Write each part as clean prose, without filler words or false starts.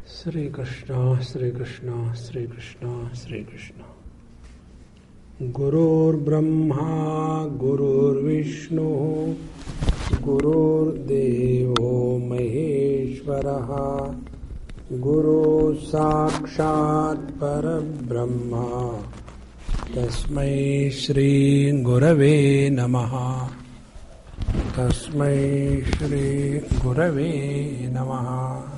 Sri Krishna, Sri Krishna, Sri Krishna, Sri Krishna. Gurur Brahma, Gurur Vishnu, Gurur Devo Maheshwaraha, Guru Sakshat Parabrahma, Tasmai Shri Gurave Namaha, Tasmai Shri Gurave Namaha.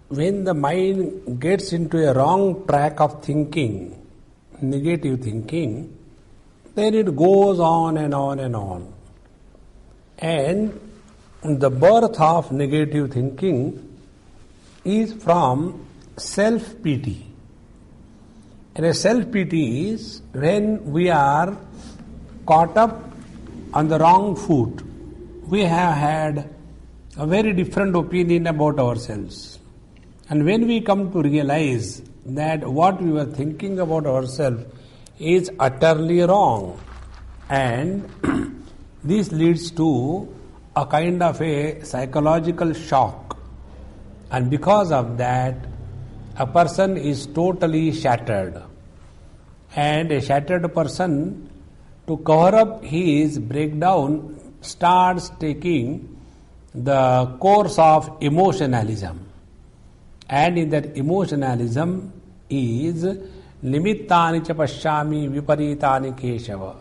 When the mind gets into a wrong track of thinking, negative thinking, then it goes on and on and on. And the birth of negative thinking is from self-pity. And a self-pity is when we are caught up on the wrong foot. We have had a very different opinion about ourselves. And when we come to realize that what we were thinking about ourselves is utterly wrong, and this leads to a kind of a psychological shock. And because of that, a person is totally shattered. And a shattered person, to cover up his breakdown, starts taking the course of emotionalism. And in that emotionalism is nimittani cha pashyami viparitani keshava.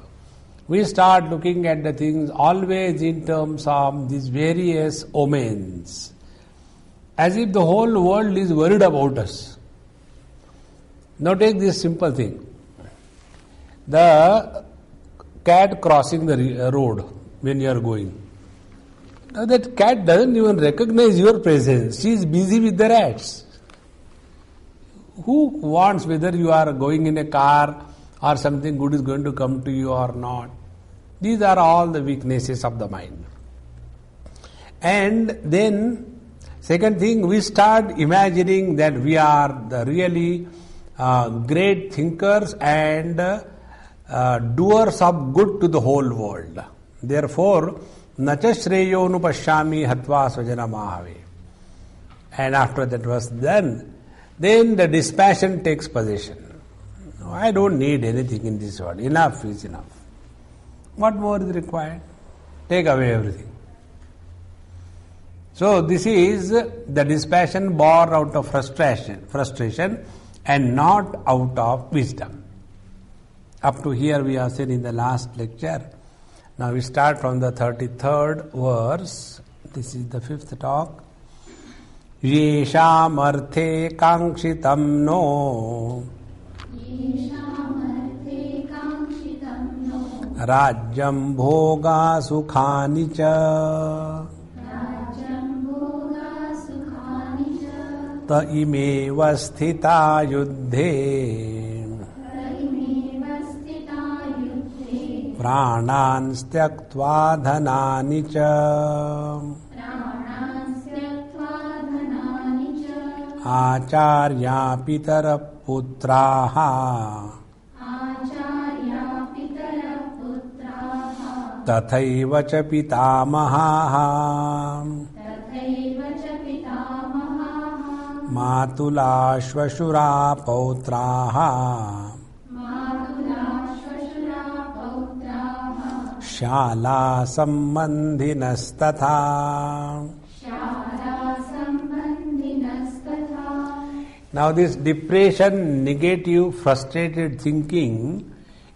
We start looking at the things always in terms of these various omens, as if the whole world is worried about us. Now take this simple thing. The cat crossing the road when you are going. Now that cat doesn't even recognize your presence. She is busy with the rats. Who wants whether you are going in a car or something good is going to come to you or not? These are all the weaknesses of the mind. And then second thing, we start imagining that we are the really great thinkers and doers of good to the whole world. Therefore, nacha shreyo nupashyami hatva svajana mahave. And after that was done, then the dispassion takes possession. I don't need anything in this world. Enough is enough. What more is required? Take away everything. So this is the dispassion born out of frustration and not out of wisdom. Up to here we have seen in the last lecture. Now we start from the 33rd verse. This is the fifth talk. Yesham arthe kangshitam no Rajyam bhoga sukhani cha Ta imeva sthita yuddhe Pranan styaktva dhanani cha Acharya pitara putraha Tathaiva cha pitamaha Matula shvashura pautraha Shala sambandhinastatha. Now this depression, negative, frustrated thinking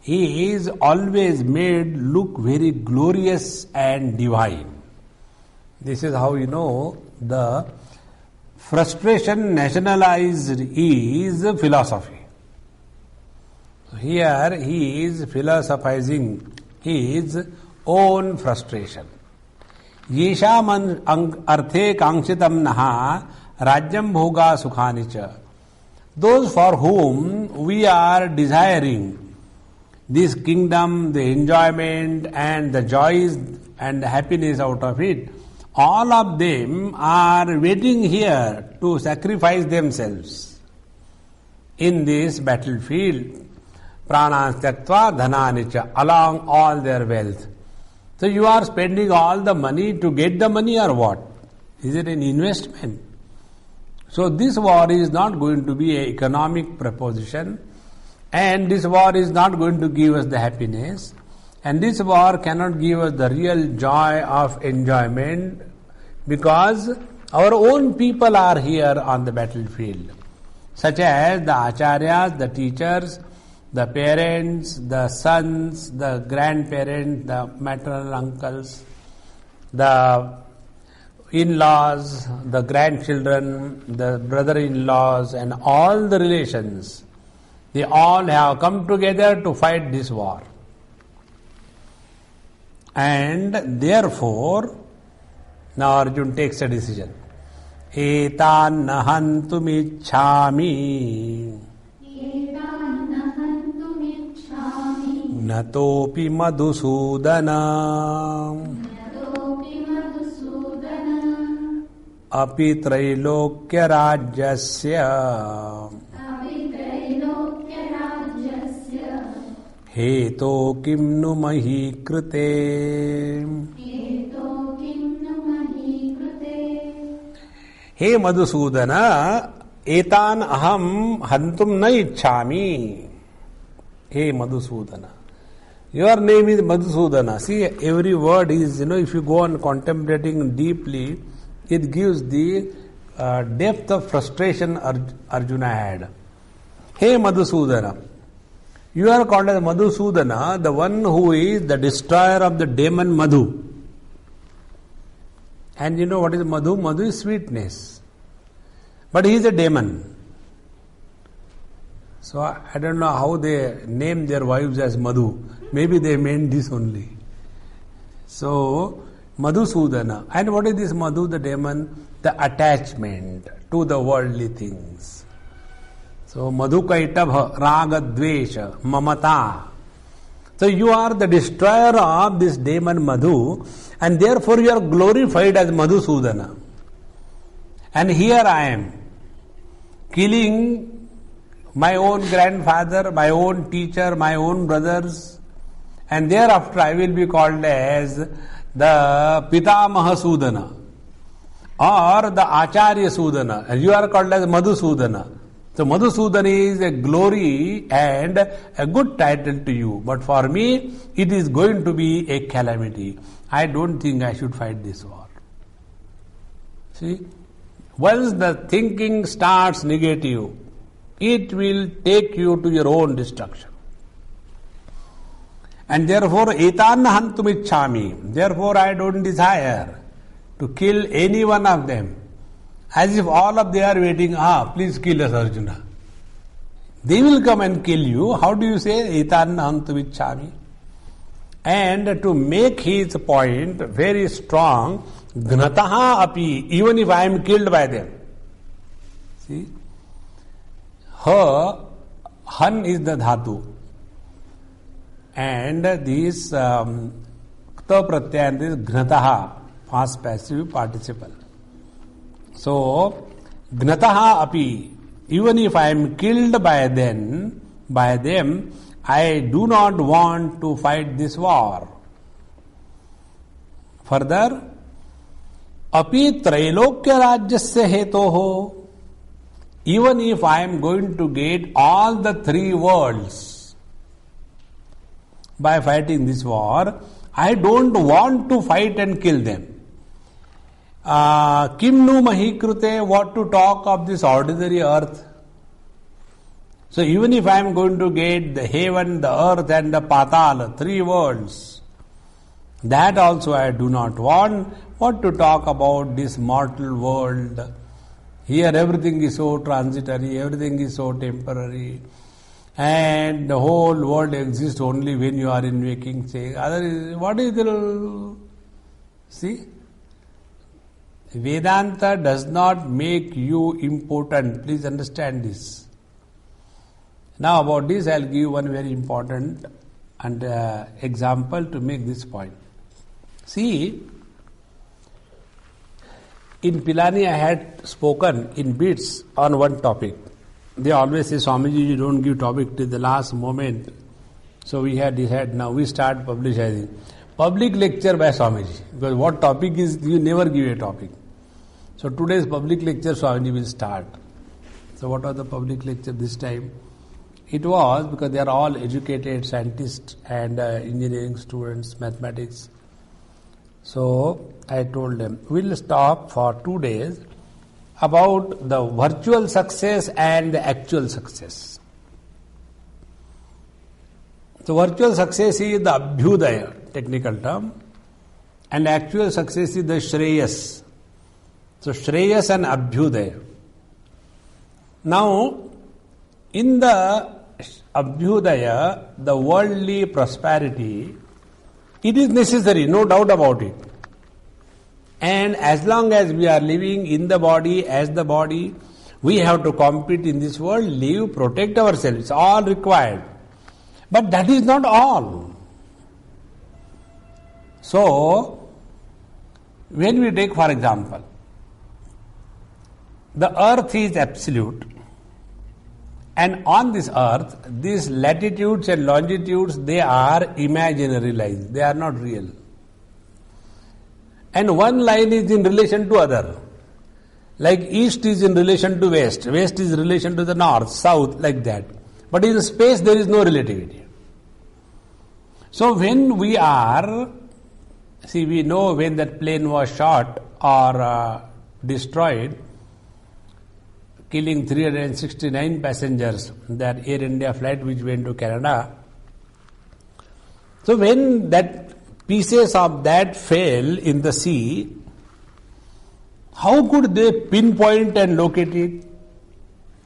is always made look very glorious and divine. This is how you know the frustration nationalized is philosophy. So here he is philosophizing his own frustration. Yesham arthe kangshitam naha rajyam bhoga sukhanicha. Those for whom we are desiring this kingdom, the enjoyment and the joys and the happiness out of it, all of them are waiting here to sacrifice themselves in this battlefield. Pranan tyaktva dhanani cha, along all their wealth. So you are spending all the money to get the money or what? Is it an investment? So this war is not going to be an economic proposition, and this war is not going to give us the happiness, and this war cannot give us the real joy of enjoyment, because our own people are here on the battlefield, such as the acharyas, the teachers, the parents, the sons, the grandparents, the maternal uncles, the in-laws, the grandchildren, the brother-in-laws, and all the relations. They all have come together to fight this war. And therefore, now Arjuna takes a decision. Etan nahantum ichhami natopi madhusudana api trailokya rajyasya heto kim nu mahi krute. He Madhusudana, etan aham hantum na ichhami. He Madhusudana. Your name is Madhusudana. See, every word is, if you go on contemplating deeply, it gives the depth of frustration Arjuna had. Hey Madhusudana. You are called as Madhusudana, the one who is the destroyer of the demon Madhu. And you know what is Madhu? Madhu is sweetness. But he is a demon. So I don't know how they name their wives as Madhu. Maybe they meant this only. So, Madhusudana. And what is this Madhu, the demon? The attachment to the worldly things. So, Madhukaitabha, Raga, Dvesha, Mamata. So, you are the destroyer of this demon Madhu, and therefore you are glorified as Madhusudana. And here I am, killing my own grandfather, my own teacher, my own brothers, and thereafter I will be called as the Pitamaha Sudana or the Acharya Sudana, and you are called as Madhusudana. So Madhusudana is a glory and a good title to you, but for me it is going to be a calamity. I don't think I should fight this war. See, once the thinking starts negative, it will take you to your own destruction. And therefore, etan hantum ichhami. Therefore, I don't desire to kill any one of them. As if all of them are waiting, please kill us, Arjuna. They will come and kill you. How do you say, etan hantum ichhami? And to make his point very strong, gnataha api, even if I am killed by them. See? Han is the dhatu. And this kta pratyaya is gnataha, past passive participle. So, gnataha api, even if I am killed by them, I do not want to fight this war. Further, api trailokya rajyasya hetoho, even if I am going to get all the three worlds by fighting this war, I don't want to fight and kill them. Kim nu mahi krute, what to talk of this ordinary earth? So even if I am going to get the heaven, the earth and the patal, three worlds, that also I do not want. What to talk about this mortal world? Here everything is so transitory, everything is so temporary, and the whole world exists only when you are in waking state. What is the... See? Vedanta does not make you important. Please understand this. Now about this I will give one very important example to make this point. See, In Pilani, I had spoken in bits on one topic. They always say, Swamiji, you don't give topic till the last moment. So we had decided, now we start publishing. Public lecture by Swamiji. Because what topic is, you never give a topic. So today's public lecture, Swamiji will start. So what was the public lecture this time? It was because they are all educated scientists and engineering students, mathematics. So I told them, we'll stop for 2 days about the virtual success and the actual success. So virtual success is the Abhyudaya, technical term, and actual success is the Shreyas. So Shreyas and Abhyudaya. Now, in the Abhyudaya, the worldly prosperity, it is necessary, no doubt about it. And as long as we are living in the body, as the body, we have to compete in this world, live, protect ourselves. It's all required. But that is not all. So, when we take, for example, the earth is absolute, and on this earth, these latitudes and longitudes, they are imaginary lines, they are not real. And one line is in relation to other. Like east is in relation to west, west is in relation to the north, south, like that. But in space there is no relativity. So when we are, see, we know when that plane was shot or destroyed, killing 369 passengers, that Air India flight which went to Canada. So when that pieces of that fell in the sea, how could they pinpoint and locate it?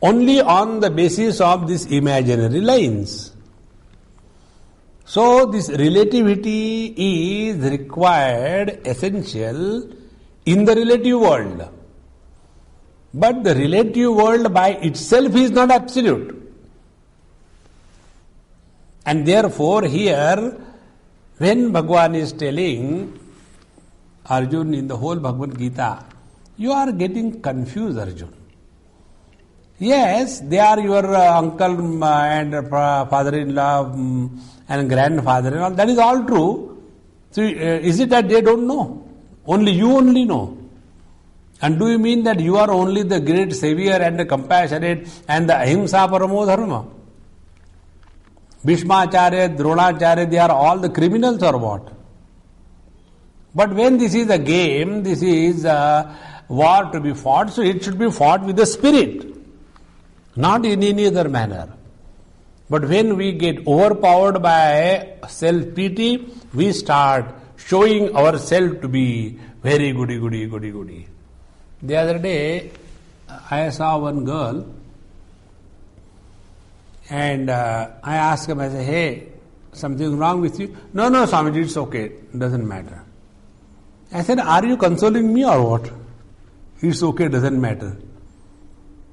Only on the basis of these imaginary lines. So this relativity is required, essential in the relative world. But the relative world by itself is not absolute. And therefore here, when Bhagavan is telling Arjun in the whole Bhagavad Gita, you are getting confused, Arjun. Yes, they are your uncle and father-in-law and grandfather-in-law. That is all true. So is it that they don't know? Only you only know. And do you mean that you are only the great savior and the compassionate and the ahimsa paramo dharma? Bhishmacharya, Dronacharya, they are all the criminals or what? But when this is a game, this is a war to be fought, so it should be fought with the spirit, not in any other manner. But when we get overpowered by self-pity, we start showing ourselves to be very goody. The other day, I saw one girl and I asked him, I said, hey, something wrong with you? No, Swamiji, it's okay, doesn't matter. I said, are you consoling me or what? It's okay, doesn't matter.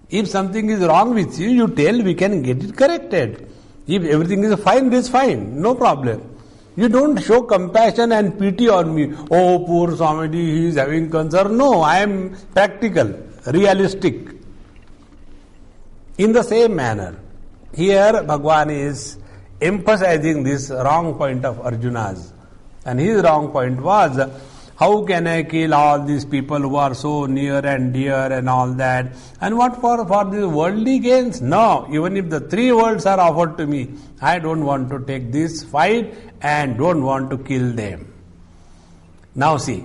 If something is wrong with you, you tell, we can get it corrected. If everything is fine, it is fine, no problem. You don't show compassion and pity on me. Oh, poor Swamiji, he is having concern. No, I am practical, realistic. In the same manner, here Bhagavan is emphasizing this wrong point of Arjuna's. And his wrong point was, how can I kill all these people who are so near and dear and all that? And what for these worldly gains? No, even if the 3 worlds are offered to me, I don't want to take this fight and don't want to kill them. Now see,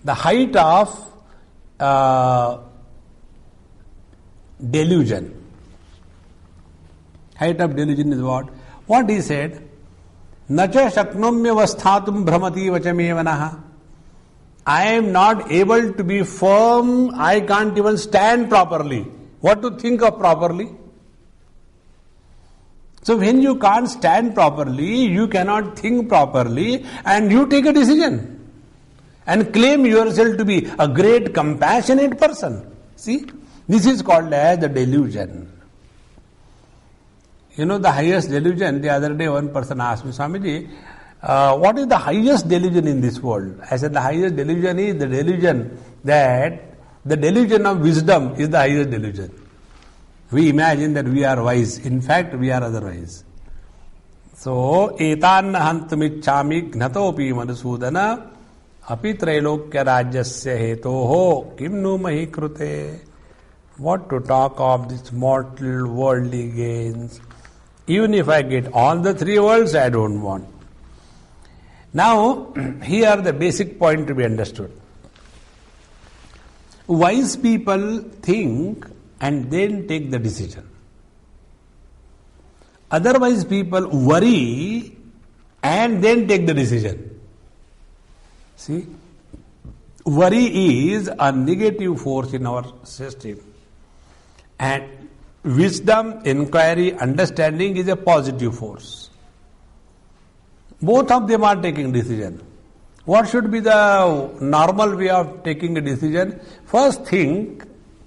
the height of delusion. Height of delusion is what? What he said, Nacha shaknomya vasthatum brahmati vachamevanaha. I am not able to be firm, I can't even stand properly. What to think of properly? So when you can't stand properly, you cannot think properly, and you take a decision and claim yourself to be a great compassionate person. See, this is called as the delusion. You know the highest delusion, the other day one person asked me, Swamiji, what is the highest delusion in this world? I said the highest delusion is the delusion that the delusion of wisdom is the highest delusion. We imagine that we are wise. In fact, we are otherwise. So, etanna hantamichami gnatopi madhusudana api trailokya rajyasya hetoho kimnu mahi krute. What to talk of these mortal worldly gains? Even if I get all the three worlds, I don't want. Now, here the basic point to be understood. Wise people think and then take the decision. Otherwise, people worry and then take the decision. See, worry is a negative force in our system. And wisdom, inquiry, understanding is a positive force. Both of them are taking decision. What should be the normal way of taking a decision? First think,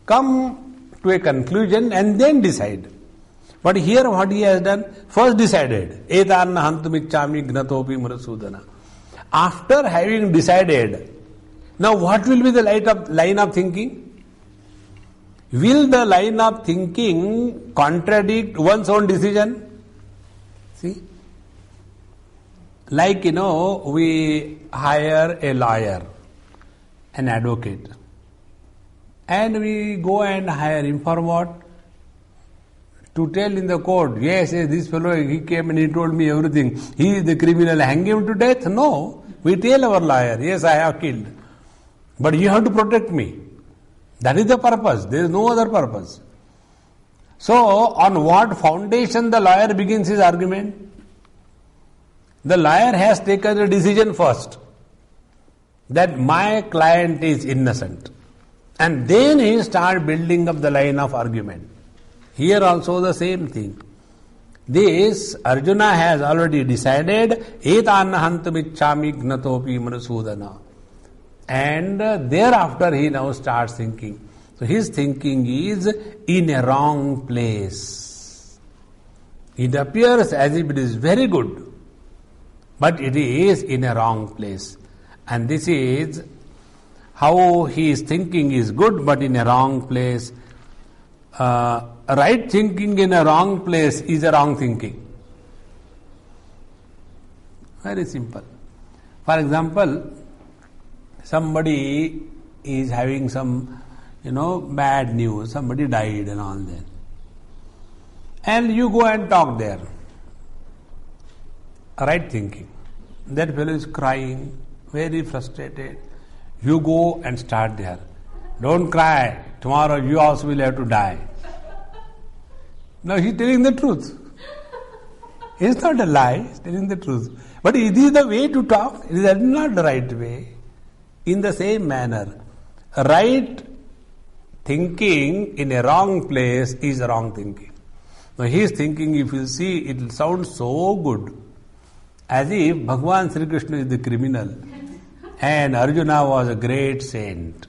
come to a conclusion and then decide. But here what he has done, first decided. Etanna hantumichami gnatopi madhusudana. After having decided, now what will be the line of thinking? Will the line of thinking contradict one's own decision? See? Like, we hire a lawyer, an advocate, and we go and hire him for what? To tell in the court, yes, this fellow, he came and he told me everything. He is the criminal, hang him to death? No. We tell our lawyer, yes, I have killed. But you have to protect me. That is the purpose. There is no other purpose. So, on what foundation the lawyer begins his argument? The lawyer has taken a decision first that my client is innocent. And then he starts building up the line of argument. Here also the same thing. This Arjuna has already decided, etanna hantamichami gnatopi madhusudana. And thereafter he now starts thinking. So his thinking is in a wrong place. It appears as if it is very good, but it is in a wrong place. And this is how his thinking is good but in a wrong place. Right thinking in a wrong place is a wrong thinking. Very simple. For example, somebody is having some, bad news, somebody died and all that. And you go and talk there. Right thinking. That fellow is crying, very frustrated. You go and start there. Don't cry. Tomorrow you also will have to die. Now he is telling the truth. It's not a lie, he is telling the truth. But is this the way to talk? It is not the right way. In the same manner, right thinking in a wrong place is wrong thinking. Now his thinking, if you see, it will sound so good. As if Bhagavan Sri Krishna is the criminal and Arjuna was a great saint.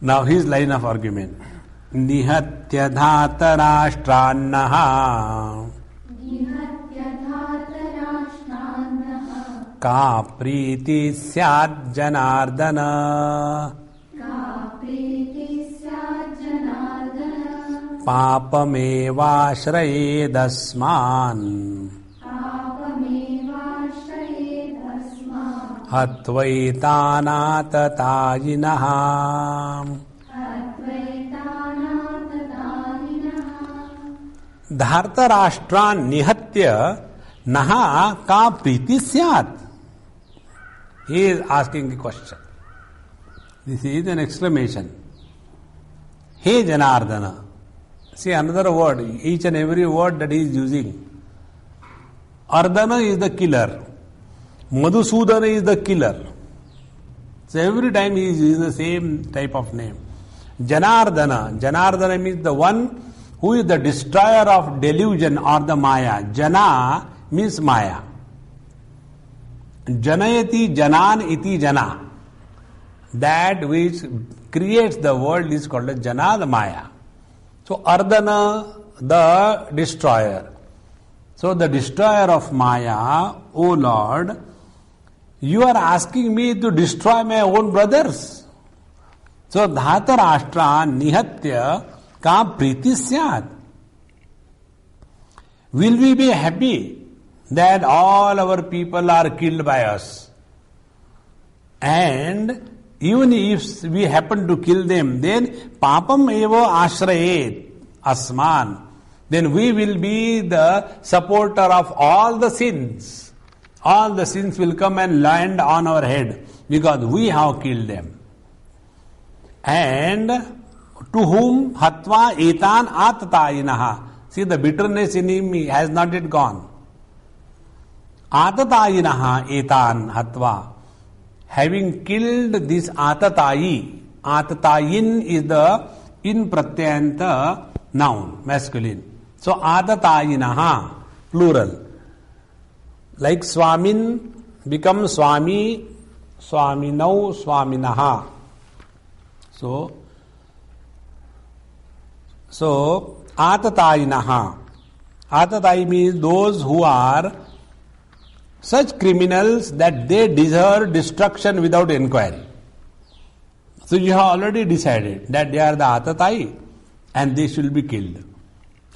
Now his line of argument. Nihatya dhata rashtraannaha ka priti syad janardana papamevashrayedasman Hatvaitanatayinaha. Dhartarashtran nihatya naha ka priti syat. He is asking the question. This is an exclamation. Hey Janardana. See another word, each and every word that he is using. Ardana is the killer. Madhusudana is the killer. So every time he is using the same type of name. Janardana. Janardana means the one who is the destroyer of delusion or the Maya. Jana means Maya. Janayati janan iti jana. That which creates the world is called as Jana, the Maya. So Ardana, the destroyer. So the destroyer of Maya, O Lord, you are asking me to destroy my own brothers. So Dhatarashtra Nihatya Ka Priti Syat. Will we be happy that all our people are killed by us? And even if we happen to kill them, then Papam Evo Ashrayet Asman. Then we will be the supporter of all the sins. All the sins will come and land on our head because we have killed them. And to whom Hatva Etan Atatayinaha. See, the bitterness in him has not yet gone. Atatayinaha Etan Hatva. Having killed this Atatayi, Atatayin is the in pratyanta noun, masculine. So Atatayinaha, plural. Like Swamin becomes Swami, Swaminau, Swaminaha. So Atatayinaha. Atatayi means those who are such criminals that they deserve destruction without inquiry. So you have already decided that they are the Atatayi and they should be killed.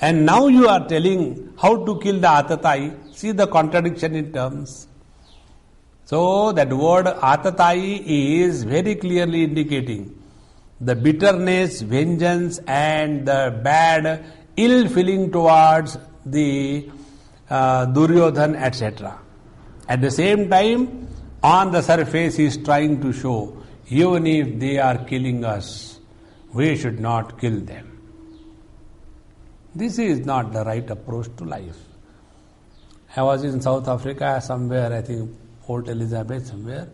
And now you are telling how to kill the Atatayi. See the contradiction in terms. So that word Atatayi is very clearly indicating the bitterness, vengeance and the bad ill feeling towards the Duryodhan, etc. At the same time, on the surface he is trying to show, even if they are killing us, we should not kill them. This is not the right approach to life. I was in South Africa somewhere, I think Port Elizabeth somewhere,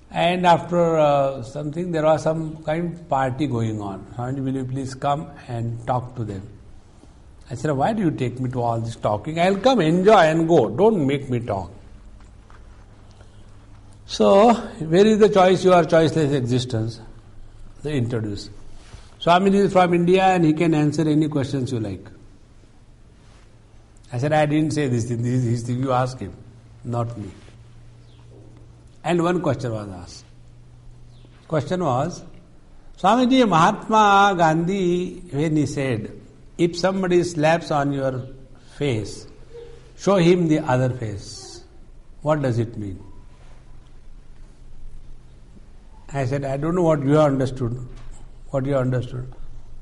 and after something there was some kind of party going on. Swamiji, will you please come and talk to them? I said, why do you take me to all this talking? I will come, enjoy and go. Don't make me talk. So, where is the choice? Your choiceless existence. They introduce. Swamiji is from India and he can answer any questions you like. I said, I didn't say this thing. This is his thing. You ask him, not me. And one question was asked. Question was, Swamiji, Mahatma Gandhi, when he said, if somebody slaps on your face, show him the other face. What does it mean? I said, I don't know what you have understood. What you understood?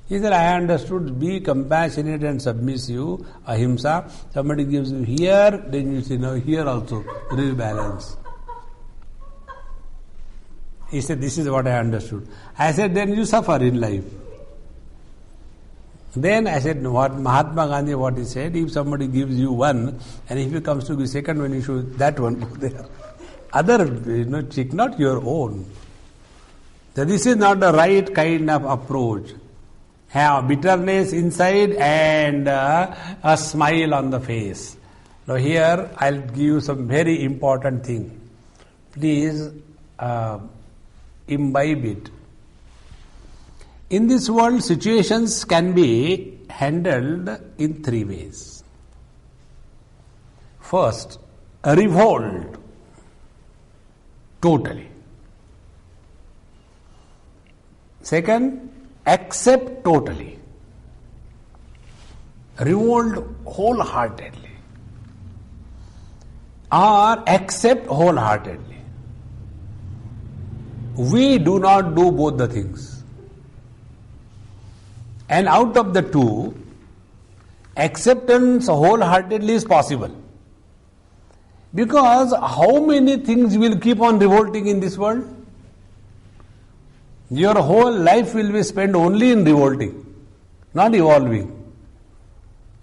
He said, I understood, be compassionate and submissive, ahimsa. Somebody gives you here, then you say, no, here also, there is balance. He said, this is what I understood. I said, then you suffer in life. Then I said, what Mahatma Gandhi, what he said, if somebody gives you one, and if he comes to give second one, you should that one put there. Other, check, not your own. So this is not the right kind of approach. Have bitterness inside and a smile on the face. Now here I'll give you some very important thing. Please imbibe it. In this world, situations can be handled in three ways. First, revolt totally. Second, accept totally. Revolt wholeheartedly. Or accept wholeheartedly. We do not do both the things. And out of the two, acceptance wholeheartedly is possible. Because how many things will keep on revolting in this world? Your whole life will be spent only in revolting, not evolving.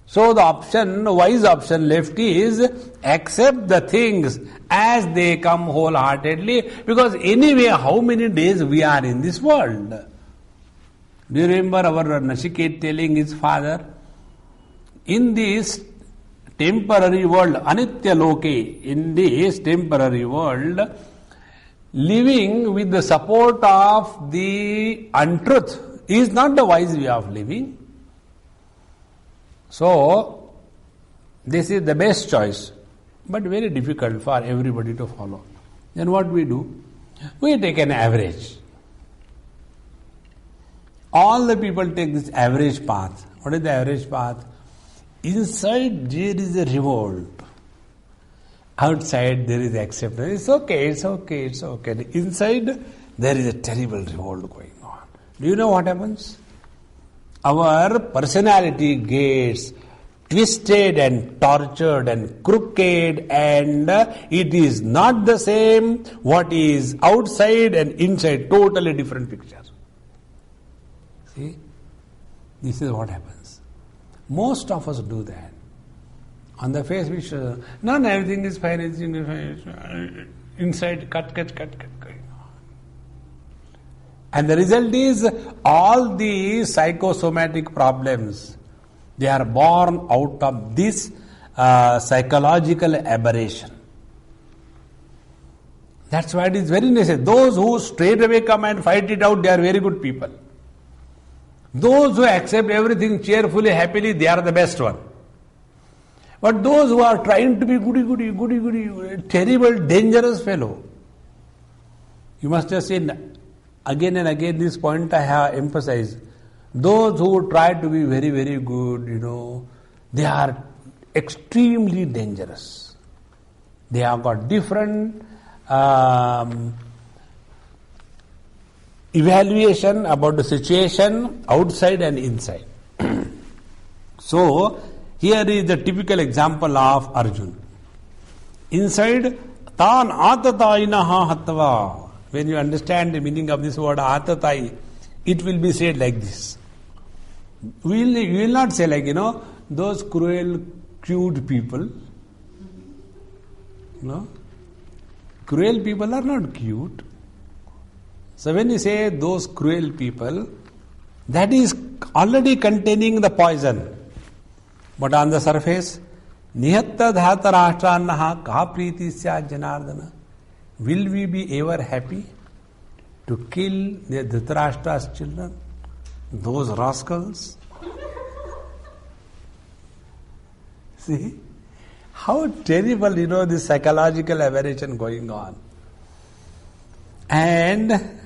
So the option, wise option left is accept the things as they come wholeheartedly, because anyway, how many days we are in this world? Do you remember our Nachiket telling his father, in this temporary world, anitya loke, in this temporary world, living with the support of the untruth is not the wise way of living. So, This is the best choice, but very difficult for everybody to follow. Then what we do? We take an average. All the people take this average path. What is the average path? Inside there is a revolt. Outside there is acceptance. It's okay, it's okay, it's okay. Inside there is a terrible revolt going on. Do you know what happens? Our personality gets twisted and tortured and crooked, and it is not the same what is outside and inside, totally different picture. See? This is what happens. Most of us do that. On the face we show, no, everything is fine, everything is fine. Inside, cut going on. And the result is all the psychosomatic problems, they are born out of this psychological aberration. That's why it is very necessary. Those who straight away come and fight it out, they are very good people. Those who accept everything cheerfully, happily, they are the best one. But those who are trying to be goody, terrible, dangerous fellow. You must have seen again and again this point I have emphasized. Those who try to be very, very good, they are extremely dangerous. They have got different evaluation about the situation outside and inside. So, here is the typical example of Arjuna. Inside, tan atatainaha hatva. When you understand the meaning of this word atatai, it will be said like this. You will not say like, those cruel, cute people. No? Cruel people are not cute. So when you say those cruel people, that is already containing the poison. But on the surface, nihatta dhata rashtraannaha ka priti syat janardana. Will we be ever happy to kill the Dhritarashtra's children? Those rascals? See? How terrible, this psychological aberration going on. And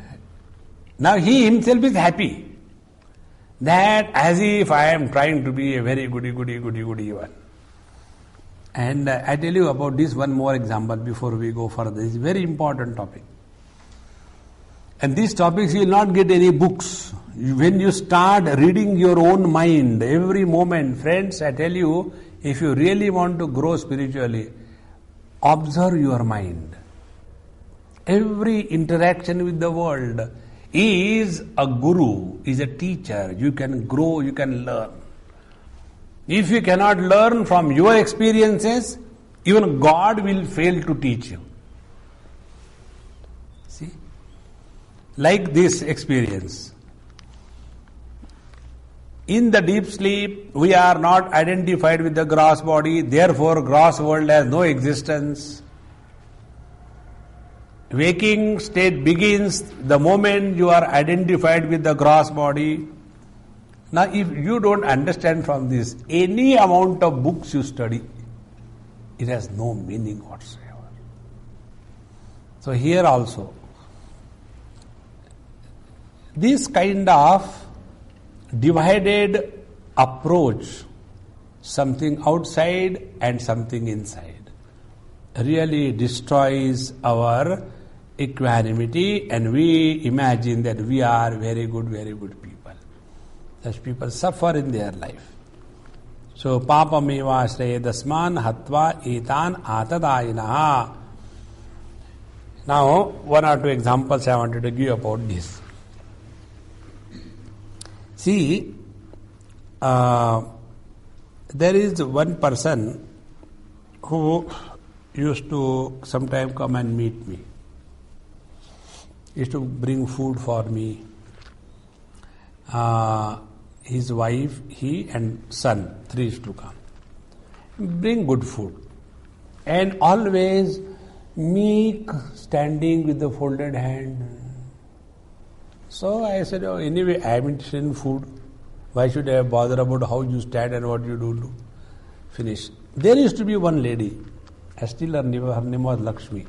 now he himself is happy. That as if I am trying to be a very goody one. And I tell you about this one more example before we go further. It's a very important topic. And these topics you will not get any books. When you start reading your own mind, every moment, friends, I tell you, if you really want to grow spiritually, observe your mind. Every interaction with the world is a guru, is a teacher. You can grow, you can learn. If you cannot learn from your experiences, even God will fail to teach you. See? Like this experience. In the deep sleep, we are not identified with the gross body, therefore gross world has no existence. Waking state begins the moment you are identified with the gross body. Now, if you don't understand from this, any amount of books you study, it has no meaning whatsoever. So here also, this kind of divided approach, something outside and something inside, really destroys our equanimity, and we imagine that we are very good people. Such people suffer in their life. So, papameva shreyadasman hatva etan atadayinaha. Now, one or two examples I wanted to give about this. See, there is one person who used to sometime come and meet me. He used to bring food for me. His wife, he and son, three used to come. Bring good food. And always meek, standing with the folded hand. So I said, anyway, I am interested in food. Why should I bother about how you stand and what you do? Finish. There used to be one lady, still her name was Lakshmi.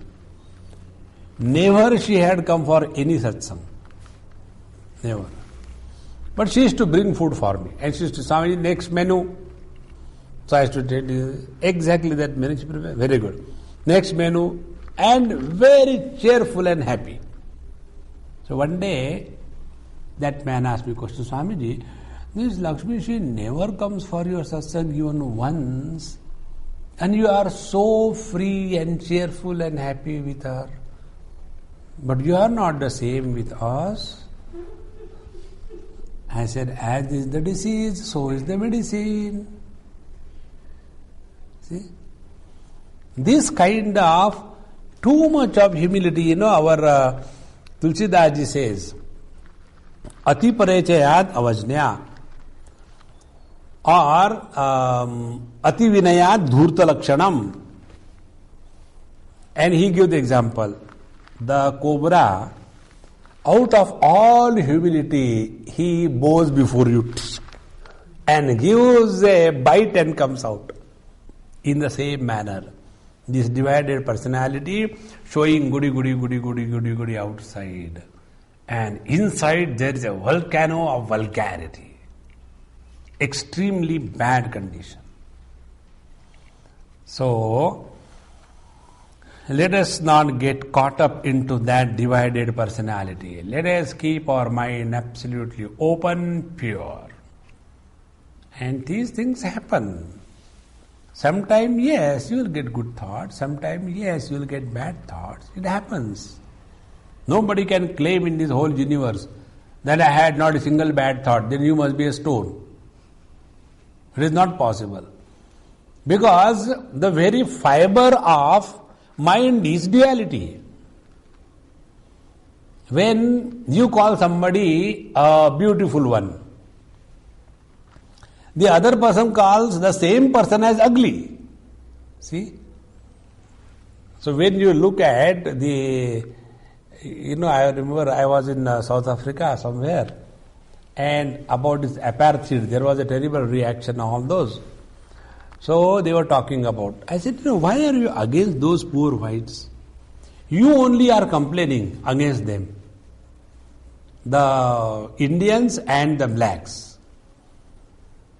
Never she had come for any satsang. Never. But she used to bring food for me. And she used to, Swamiji, next menu. So I used to tell you exactly that menu. She prepared. Very good. Next menu. And very cheerful and happy. So one day, that man asked me a question, Swamiji, this Lakshmi, she never comes for your satsang even once. And you are so free and cheerful and happy with her. But you are not the same with us. I said, as is the disease, so is the medicine. See? This kind of too much of humility, our Tulsidaji says, Ati parechayat avajnya, or Ati vinayat dhurta lakshanam. And he gives the example. The cobra, out of all humility, he bows before you and gives a bite and comes out. In the same manner, this divided personality showing goody outside, and inside there is a volcano of vulgarity, extremely bad condition. So, let us not get caught up into that divided personality. Let us keep our mind absolutely open, pure. And these things happen. Sometimes, yes, you will get good thoughts. Sometimes, yes, you will get bad thoughts. It happens. Nobody can claim in this whole universe that I had not a single bad thought. Then you must be a stone. It is not possible. Because the very fiber of mind is duality. When you call somebody a beautiful one, the other person calls the same person as ugly. See? So when you look at I remember I was in South Africa somewhere, and about this apartheid, there was a terrible reaction on those. So they were talking about. I said, why are you against those poor whites? You only are complaining against them. The Indians and the blacks.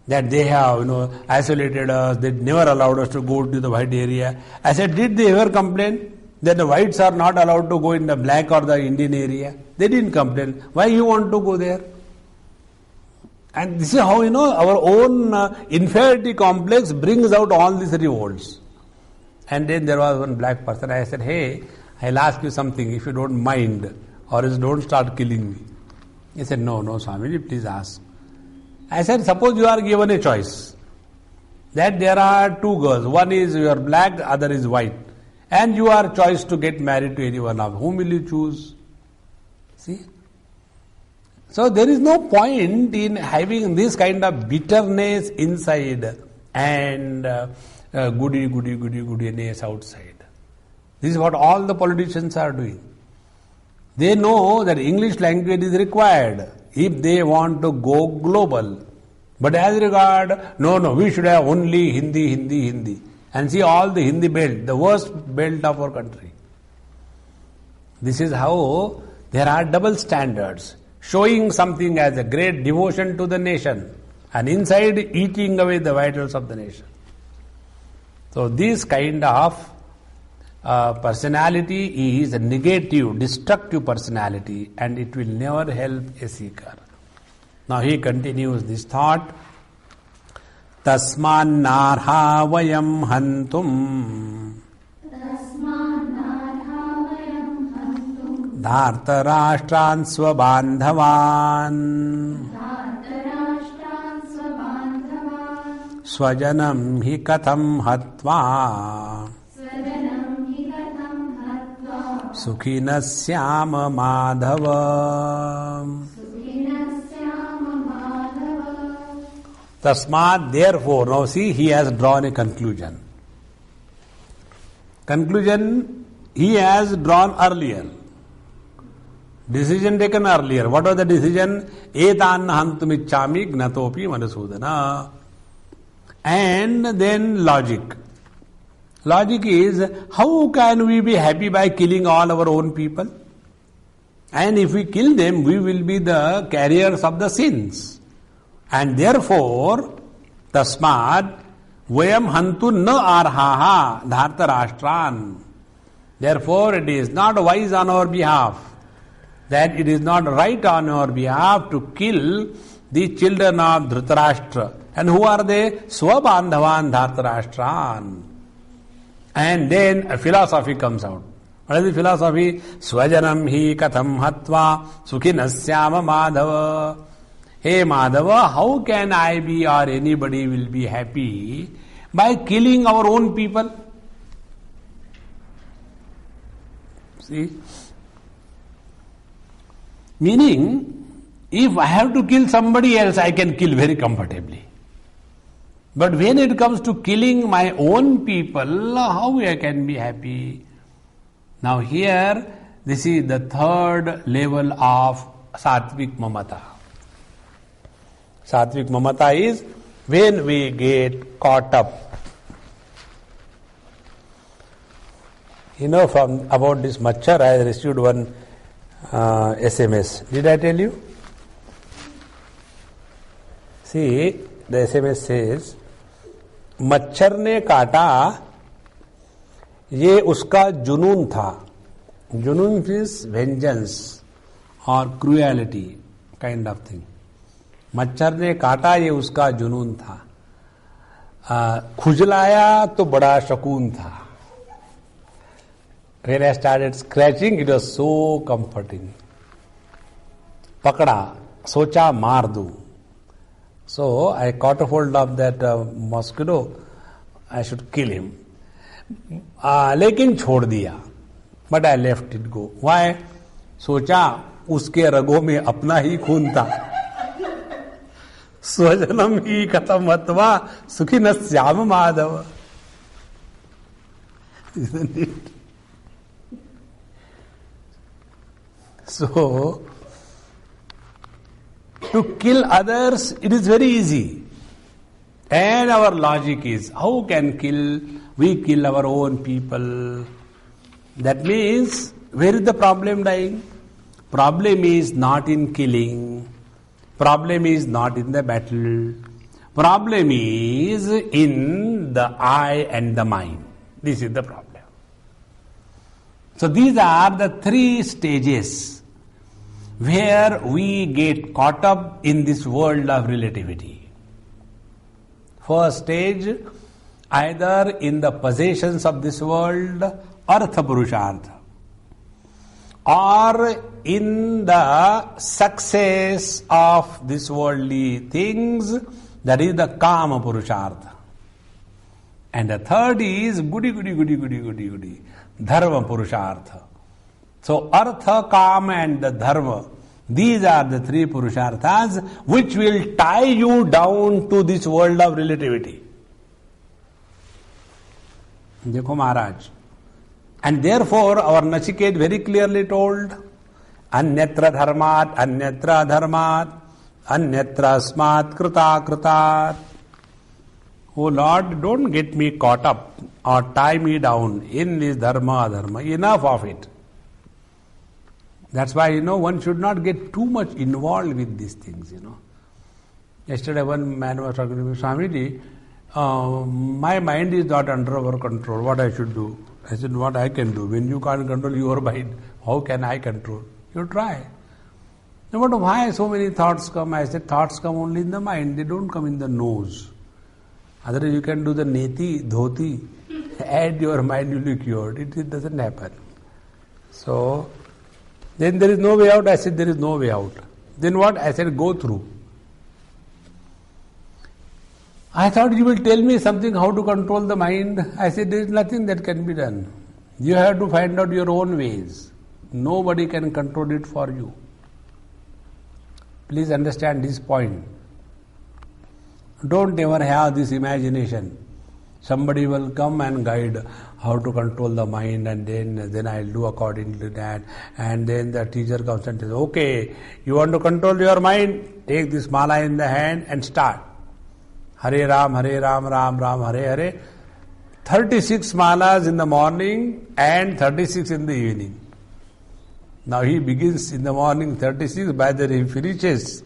That they have, isolated us, they never allowed us to go to the white area. I said, did they ever complain that the whites are not allowed to go in the black or the Indian area? They didn't complain. Why you want to go there? And this is how, our own inferiority complex brings out all these revolts. And then there was one black person. I said, hey, I'll ask you something if you don't mind, or else don't start killing me. He said, no, Swamiji, please ask. I said, suppose you are given a choice that there are two girls. One is you are black, the other is white. And you are choice to get married to any one of whom will you choose? See? So there is no point in having this kind of bitterness inside and goodiness outside. This is what all the politicians are doing. They know that English language is required if they want to go global. But as regard, no, we should have only Hindi. And see all the Hindi belt, the worst belt of our country. This is how there are double standards. Showing something as a great devotion to the nation, and inside eating away the vitals of the nation. So this kind of personality is a negative, destructive personality, and it will never help a seeker. Now he continues this thought. Tasman narha vayam hantum Dhartarashtran swabandhavan Swajanam hi katham hatva Sukhinasyama madhava. Tasmat, therefore, now see, he has drawn a conclusion. Conclusion he has drawn earlier. Decision taken earlier. What was the decision? Etan hantumichami gnatopi manasudana. And then logic. Logic is, how can we be happy by killing all our own people? And if we kill them, we will be the carriers of the sins. And therefore, tasmad vayam hantu na arhaha dhartarashtran. Therefore, it is not wise on our behalf, that it is not right on our behalf to kill the children of Dhritarashtra. And who are they? Swabandhavan dhartarashtran. And then a philosophy comes out. What is the philosophy? Swajanam hi katham hatva sukhinasyama madhava. Hey Madhava, how can I be or anybody will be happy by killing our own people? See? Meaning, if I have to kill somebody else, I can kill very comfortably. But when it comes to killing my own people, how I can be happy? Now here, this is the third level of Satvik Mamata. Satvik Mamata is when we get caught up. From about this Machar, I received one SMS. Did I tell you? See, the SMS says, मच्छर ने काटा, ये उसका जुनून था. जुनून is vengeance or cruelty kind of thing. मच्छर ने काटा, ये उसका जुनून था. खुजलाया तो बड़ा शकून था. When I started scratching, it was so comforting. पकड़ा, सोचा मार दूं. So I caught a hold of that mosquito. I should kill him. लेकिन छोड़ दिया. But I left it go. Why? सोचा उसके रगों में अपना ही खून था. स्वजनम ही कथम हत्वा सुखिन Shyam Madhav. Isn't it? So, to kill others, it is very easy. And our logic is, how can we kill our own people? That means, where is the problem lying? Problem is not in killing. Problem is not in the battle. Problem is in the I and the mind. This is the problem. So these are the three stages where we get caught up in this world of relativity. First stage, either in the possessions of this world, artha purushartha, or in the success of this worldly things, that is the kama purushartha. And the third is goody, dharma purushartha. So artha, kama and the dharma, these are the three purusharthas which will tie you down to this world of relativity. Dekho Maharaj. And therefore our Nachiket very clearly told, Anyatra dharmat, anyatra dharmat, anyatra smat krita kritat. Oh Lord, don't get me caught up or tie me down in this dharma, dharma. Enough of it. That's why, one should not get too much involved with these things, Yesterday one man was talking to me, Swamiji, my mind is not under our control. What I should do? I said, what I can do? When you can't control your mind, how can I control? You try. No matter why so many thoughts come, I said, thoughts come only in the mind, they don't come in the nose. Otherwise you can do the neti, dhoti, add your mind, you will be cured. It doesn't happen. So, then there is no way out. I said, there is no way out. Then what? I said, go through. I thought you will tell me something how to control the mind. I said, there is nothing that can be done. You have to find out your own ways. Nobody can control it for you. Please understand this point. Don't ever have this imagination. Somebody will come and guide how to control the mind, and then I'll do according to that. And then the teacher comes and says, okay, you want to control your mind? Take this mala in the hand and start. Ram, Ram Ram, Hare Hare. 36 malas in the morning and 36 in the evening. Now he begins in the morning 36, by the time he finishes,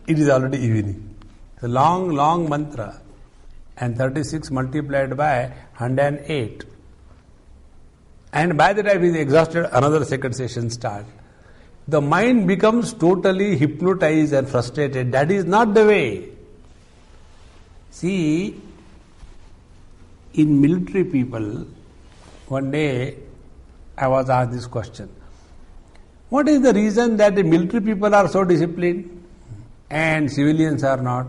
it is already evening. It's a long mantra. And 36 multiplied by 108. And by the time he is exhausted, another second session starts. The mind becomes totally hypnotized and frustrated. That is not the way. See, in military people, one day I was asked this question. What is the reason that the military people are so disciplined and civilians are not?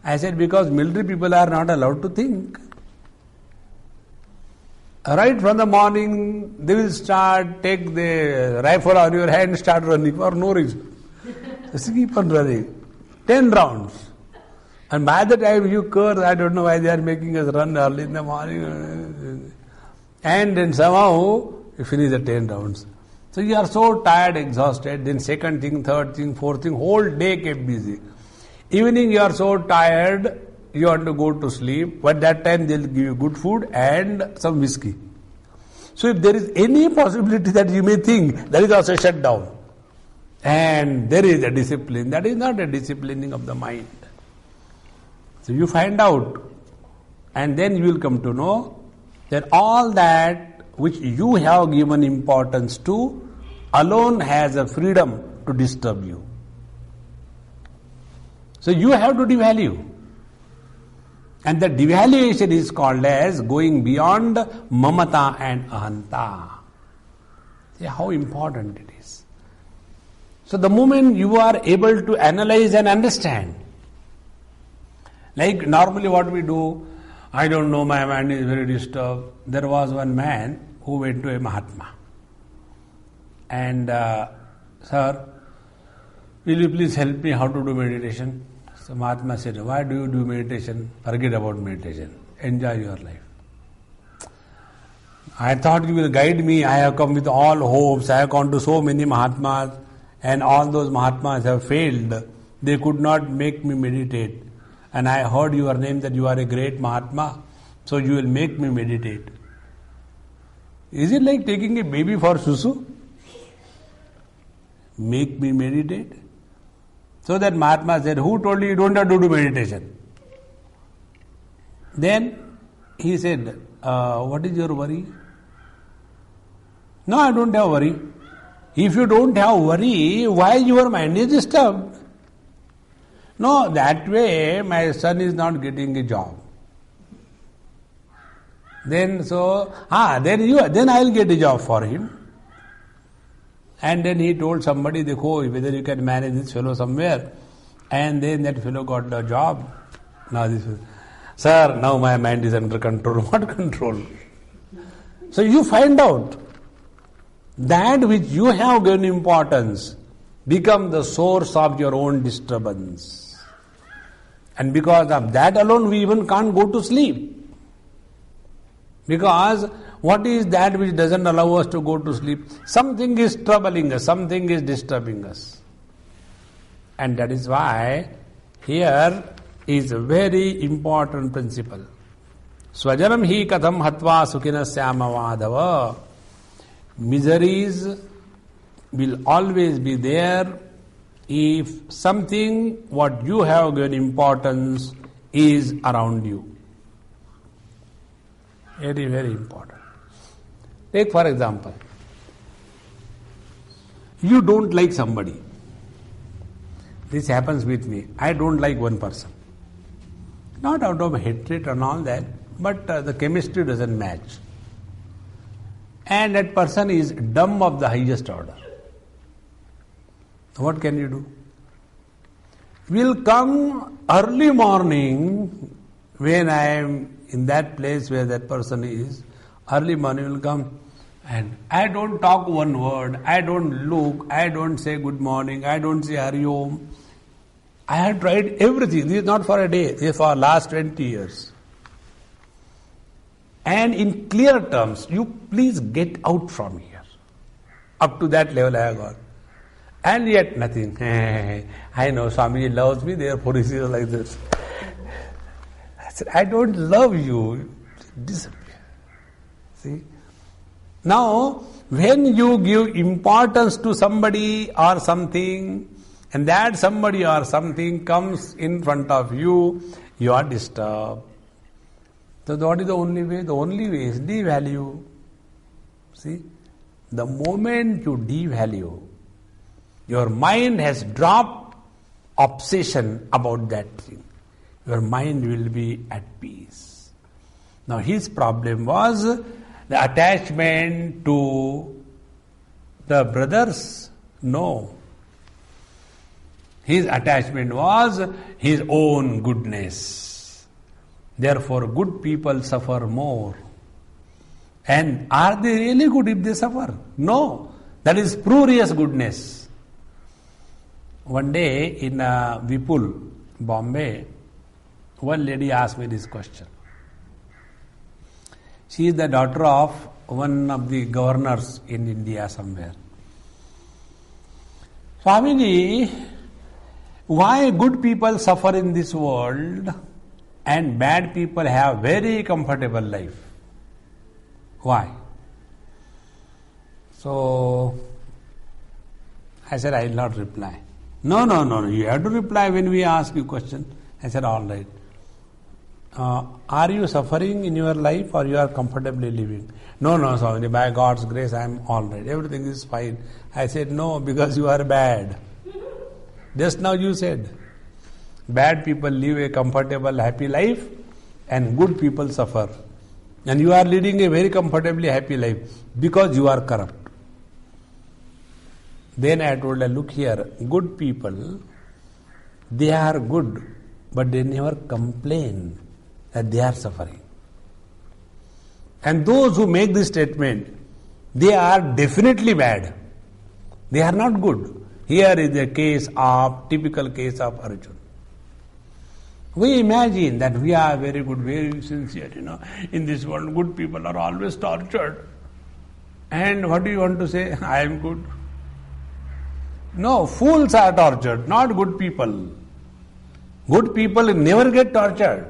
I said, because military people are not allowed to think. Right from the morning, they will take the rifle on your hand, start running for no reason. Just keep on running. 10 rounds. And by the time you curse, I don't know why they are making us run early in the morning. And then somehow, you finish the 10 rounds. So you are so tired, exhausted, then second thing, third thing, fourth thing, whole day kept busy. Evening you are so tired, you want to go to sleep, but that time they will give you good food and some whiskey. So if there is any possibility that you may think, that is also shut down. And there is a discipline. That is not a disciplining of the mind. So you find out, and then you will come to know that all that which you have given importance to alone has a freedom to disturb you. So you have to devalue. And the devaluation is called as going beyond mamata and ahanta. See how important it is. So the moment you are able to analyze and understand, like normally what we do, I don't know, my mind is very disturbed. There was one man who went to a Mahatma. And, sir, will you please help me how to do meditation? So Mahatma said, why do you do meditation? Forget about meditation. Enjoy your life. I thought you will guide me. I have come with all hopes. I have gone to so many Mahatmas, and all those Mahatmas have failed. They could not make me meditate. And I heard your name that you are a great Mahatma, so you will make me meditate. Is it like taking a baby for susu? Make me meditate? So that Mahatma said, who told you don't have to do meditation? Then he said, what is your worry? No, I don't have worry. If you don't have worry, why your mind is disturbed? No, that way my son is not getting a job. Then then I will get a job for him. And then he told somebody, Dekho, whether you can manage this fellow somewhere. And then that fellow got the job. Now sir, now my mind is under control. What control? So you find out that which you have given importance become the source of your own disturbance. And because of that alone, we even can't go to sleep. Because what is that which doesn't allow us to go to sleep? Something is troubling us, something is disturbing us. And that is why here is a very important principle. Swajanam hi katham hatva sukhina syama madhava. Miseries will always be there if something what you have given importance is around you. Very, very important. Take for example, you don't like somebody. This happens with me. I don't like one person. Not out of hatred and all that, but the chemistry doesn't match. And that person is dumb of the highest order. What can you do? Will come early morning when I am in that place where that person is. Early morning will come and I don't talk one word, I don't look, I don't say good morning, I don't say Hari Om. I have tried everything. This is not for a day, this is for last 20 years. And in clear terms, you please get out from here. Up to that level I have gone. And yet nothing. I know Swamiji loves me, therefore he is like this. said, I don't love you. Disappear. See? Now, when you give importance to somebody or something, and that somebody or something comes in front of you, you are disturbed. So what is the only way? The only way is devalue. See? The moment you devalue, your mind has dropped obsession about that thing. Your mind will be at peace. Now his problem was the attachment to the brothers. No. His attachment was his own goodness. Therefore, good people suffer more. And are they really good if they suffer? No. That is spurious goodness. One day in Vipul, Bombay, one lady asked me this question. She is the daughter of one of the governors in India somewhere. Swamiji, why good people suffer in this world and bad people have very comfortable life? Why? So, I said, I will not reply. No, you have to reply when we ask you question. I said, all right. Are you suffering in your life or you are comfortably living? No, Swami, by God's grace I am all right. Everything is fine. I said, no, because you are bad. Just now you said, bad people live a comfortable, happy life and good people suffer. And you are leading a very comfortably happy life because you are corrupt. Then I told her, look here, good people, they are good, but they never complain that they are suffering. And those who make this statement, they are definitely bad. They are not good. Here is a typical case of Arjuna. We imagine that we are very good, very sincere, In this world, good people are always tortured. And what do you want to say? I am good. No, fools are tortured, not good people. Good people never get tortured.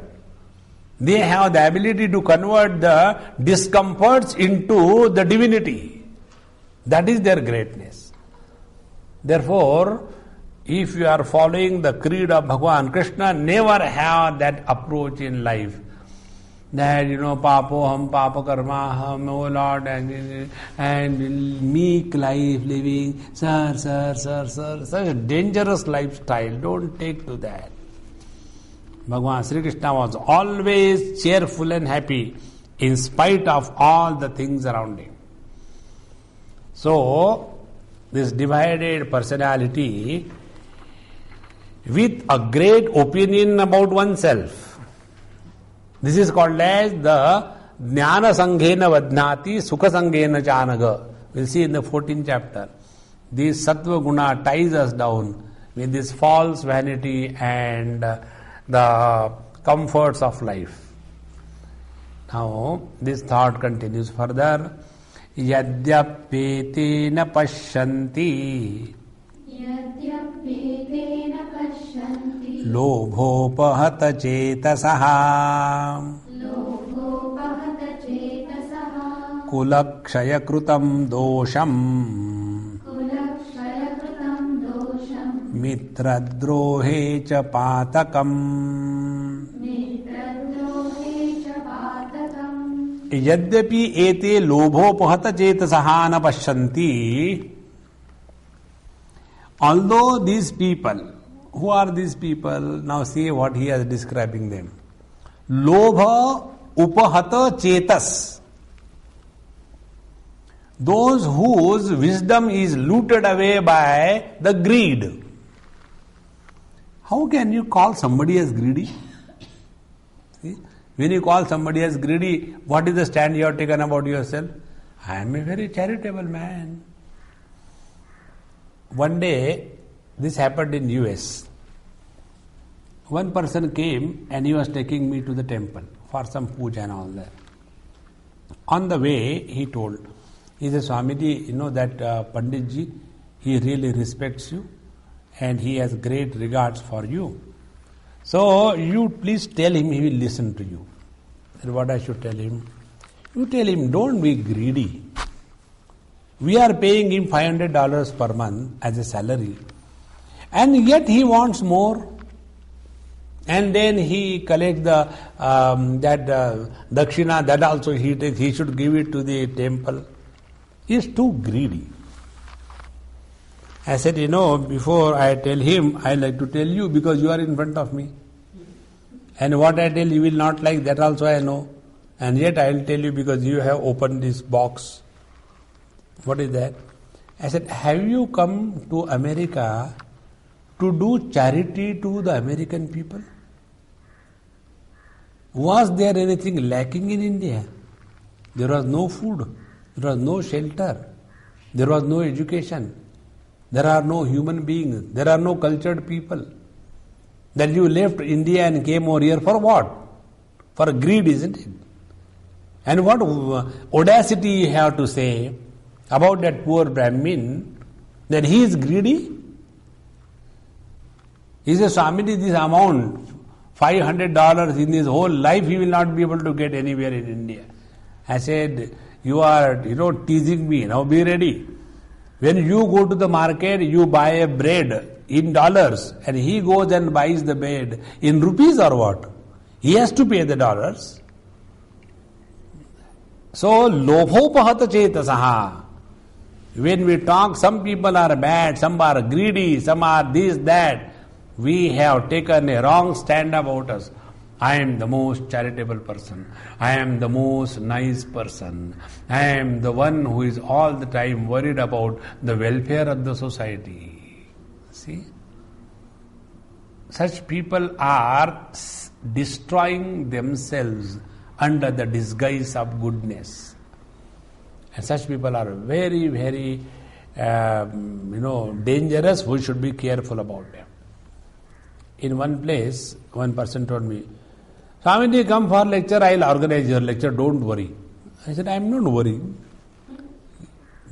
They have the ability to convert the discomforts into the divinity. That is their greatness. Therefore, if you are following the creed of Bhagavan Krishna, never have that approach in life. That, papoham, papakarmaham, oh Lord, and meek life living, sir, such a dangerous lifestyle. Don't take to that. Bhagavan Sri Krishna was always cheerful and happy in spite of all the things around him. So, this divided personality with a great opinion about oneself. This is called as the Jnana Sanghena Vadnati Sukha Sanghena Chanaga. We'll see in the 14th chapter. This Sattva Guna ties us down with this false vanity and the comforts of life. Now, this thought continues further. Yadyapetena pashyanti Lobhopahata chetasaha Kulakshaya krutam dosham Mitradrohe cha patakam Yadyapi ete lobhopahata chetasaha na pashyanti. Although these people, who are these people? Now see what he is describing them. Lobha upahata chetas. Those whose wisdom is looted away by the greed. How can you call somebody as greedy? See? When you call somebody as greedy, what is the stand you have taken about yourself? I am a very charitable man. One day, this happened in US. One person came and he was taking me to the temple for some puja and all that. On the way, he told, he said, Swamiji, that Panditji, he really respects you and he has great regards for you. So you please tell him, he will listen to you. And what I should tell him? You tell him, don't be greedy. We are paying him $500 per month as a salary. And yet he wants more. And then he collects the dakshina, that also he takes, he should give it to the temple. He is too greedy. I said, before I tell him, I like to tell you because you are in front of me. And what I tell you will not like, that also I know. And yet I will tell you because you have opened this box. What is that? I said, have you come to America to do charity to the American people? Was there anything lacking in India? There was no food, there was no shelter, there was no education, there are no human beings, there are no cultured people. Then you left India and came over here for what? For greed, isn't it? And what audacity you have to say about that poor Brahmin, that he is greedy? He says, Swamiji, this amount, $500 in his whole life, he will not be able to get anywhere in India. I said, you are, teasing me. Now be ready. When you go to the market, you buy a bread in dollars, and he goes and buys the bread in rupees or what? He has to pay the dollars. So, lobhopahata chetasaha. When we talk, some people are bad, some are greedy, some are this, that. We have taken a wrong stand about us. I am the most charitable person. I am the most nice person. I am the one who is all the time worried about the welfare of the society. See? Such people are destroying themselves under the disguise of goodness. And such people are very, very, dangerous. We should be careful about them. In one place, one person told me, Swamiji, come for lecture, I will organize your lecture, don't worry. I said, I am not worrying.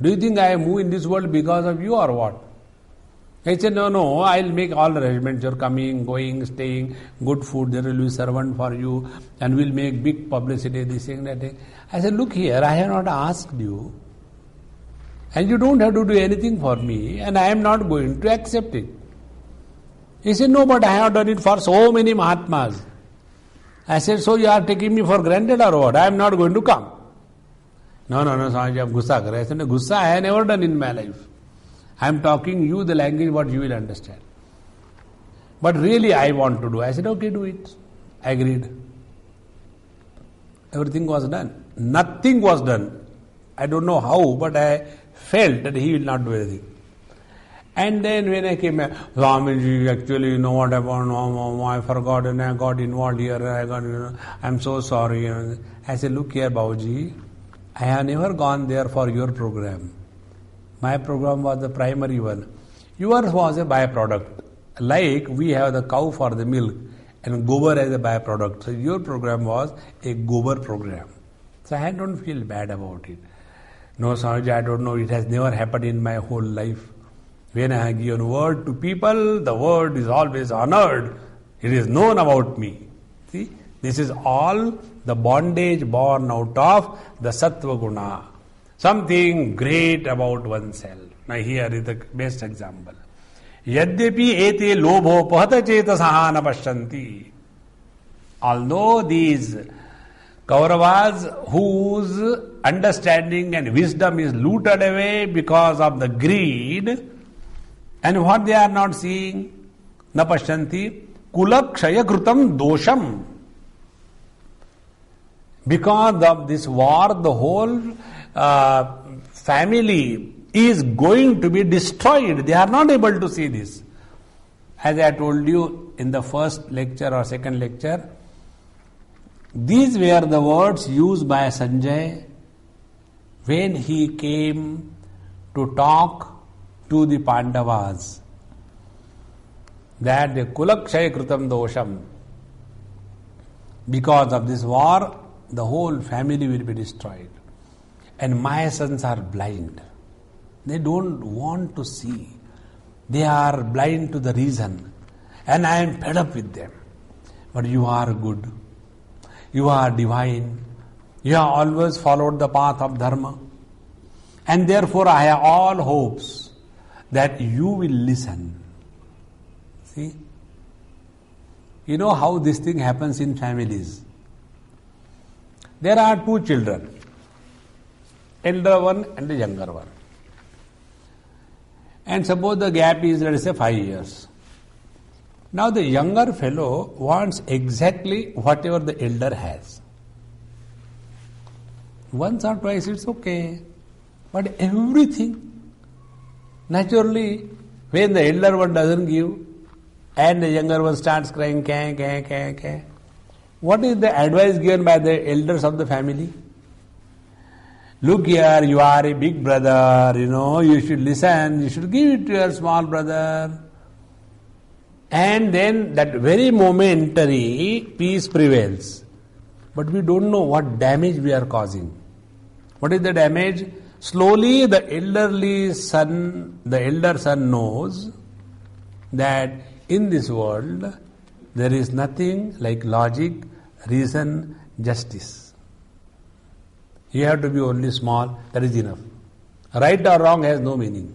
Do you think I move in this world because of you or what? I said, no, I will make all arrangements. You are coming, going, staying, good food, there will be servant for you, and we will make big publicity, this thing, that thing. I said, look here, I have not asked you, and you don't have to do anything for me, and I am not going to accept it. He said, no, but I have done it for so many Mahatmas. I said, so you are taking me for granted or what? I am not going to come. No, Swamiji, you gussa kar. I said, no, gussa I have never done in my life. I am talking you the language what you will understand. But really I want to do. I said, okay, do it. I agreed. Everything was done. Nothing was done. I don't know how, but I felt that he will not do anything. And then when I came back, Swamiji, actually, you know what happened? I forgot and I got involved here. I'm so sorry. I said, look here, Babuji, I have never gone there for your program. My program was the primary one. Yours was a byproduct. Like we have the cow for the milk and gobar as a byproduct. So your program was a gobar program. So I don't feel bad about it. No, Swamiji, I don't know. It has never happened in my whole life. When I have given word to people, the word is always honored. It is known about me. See, this is all the bondage born out of the sattva guna. Something great about oneself. Now here is the best example. Yadyapi ete lobho pahata chetasaha na pashyanti. Although these Kauravas whose understanding and wisdom is looted away because of the greed, and what they are not seeing, na pashyanti, kulakshaya krutam dosham. Because of this war, the whole family is going to be destroyed. They are not able to see this. As I told you in the first lecture or second lecture, these were the words used by Sanjay when he came to talk to the Pandavas, that the kulakshaya krutam dosham, because of this war, the whole family will be destroyed. And my sons are blind. They don't want to see. They are blind to the reason. And I am fed up with them. but you are good. You are divine. You have always followed the path of dharma. And therefore I have all hopes that you will listen. See? You know how this thing happens in families. There are two children, elder one and the younger one. And suppose the gap is, let us say, 5 years. Now the younger fellow wants exactly whatever the elder has. Once or twice it's okay, but everything, naturally, when the elder one doesn't give, and the younger one starts crying, kah. What is the advice given by the elders of the family? Look here, you are a big brother, you should listen, you should give it to your small brother. And then that very momentary peace prevails. But we don't know what damage we are causing. What is the damage? Slowly the elder son knows that in this world there is nothing like logic, reason, justice. You have to be only small, that is enough. Right or wrong has no meaning.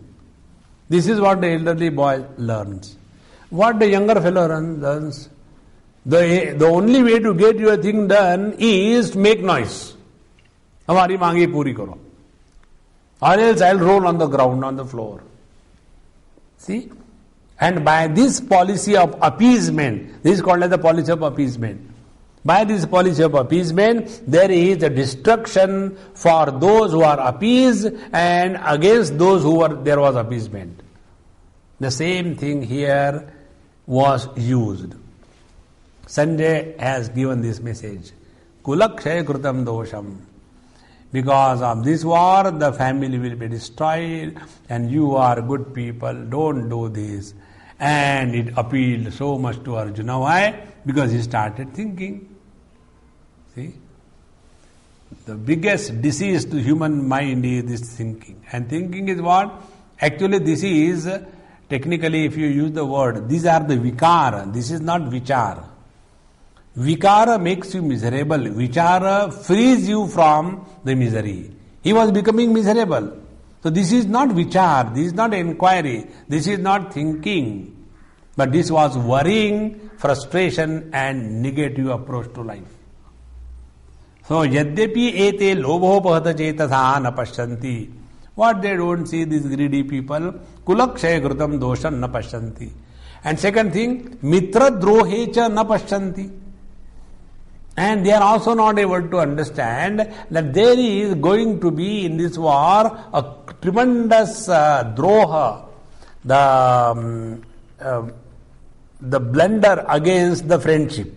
This is what the elderly boy learns. What the younger fellow learns, the only way to get your thing done is to make noise. Hamari maangi puri karo. Or else I'll roll on the ground, on the floor. See? And by this policy of appeasement, this is called as the policy of appeasement. By this policy of appeasement, there is a destruction for those who are appeased and against those there was appeasement. The same thing here was used. Sanjay has given this message. Kulakshaya kritam dosham. Because of this war, the family will be destroyed and you are good people, don't do this. And it appealed so much to Arjuna. Why? Because he started thinking. See? The biggest disease to human mind is this thinking. And thinking is what? Actually this is, technically if you use the word, these are the vikara. This is not vichara. Vikara makes you miserable. Vichara frees you from the misery. He was becoming miserable. So this is not vichar, this is not inquiry, this is not thinking. But this was worrying, frustration and negative approach to life. So yadyapi ete lobhopahata cetasa na pashyanti. What they don't see, these greedy people, kulakshaya kritam dosham na pashyanti. And second thing, mitra drohecha na pashyanti. And they are also not able to understand that there is going to be in this war a tremendous droha, the blunder against the friendship.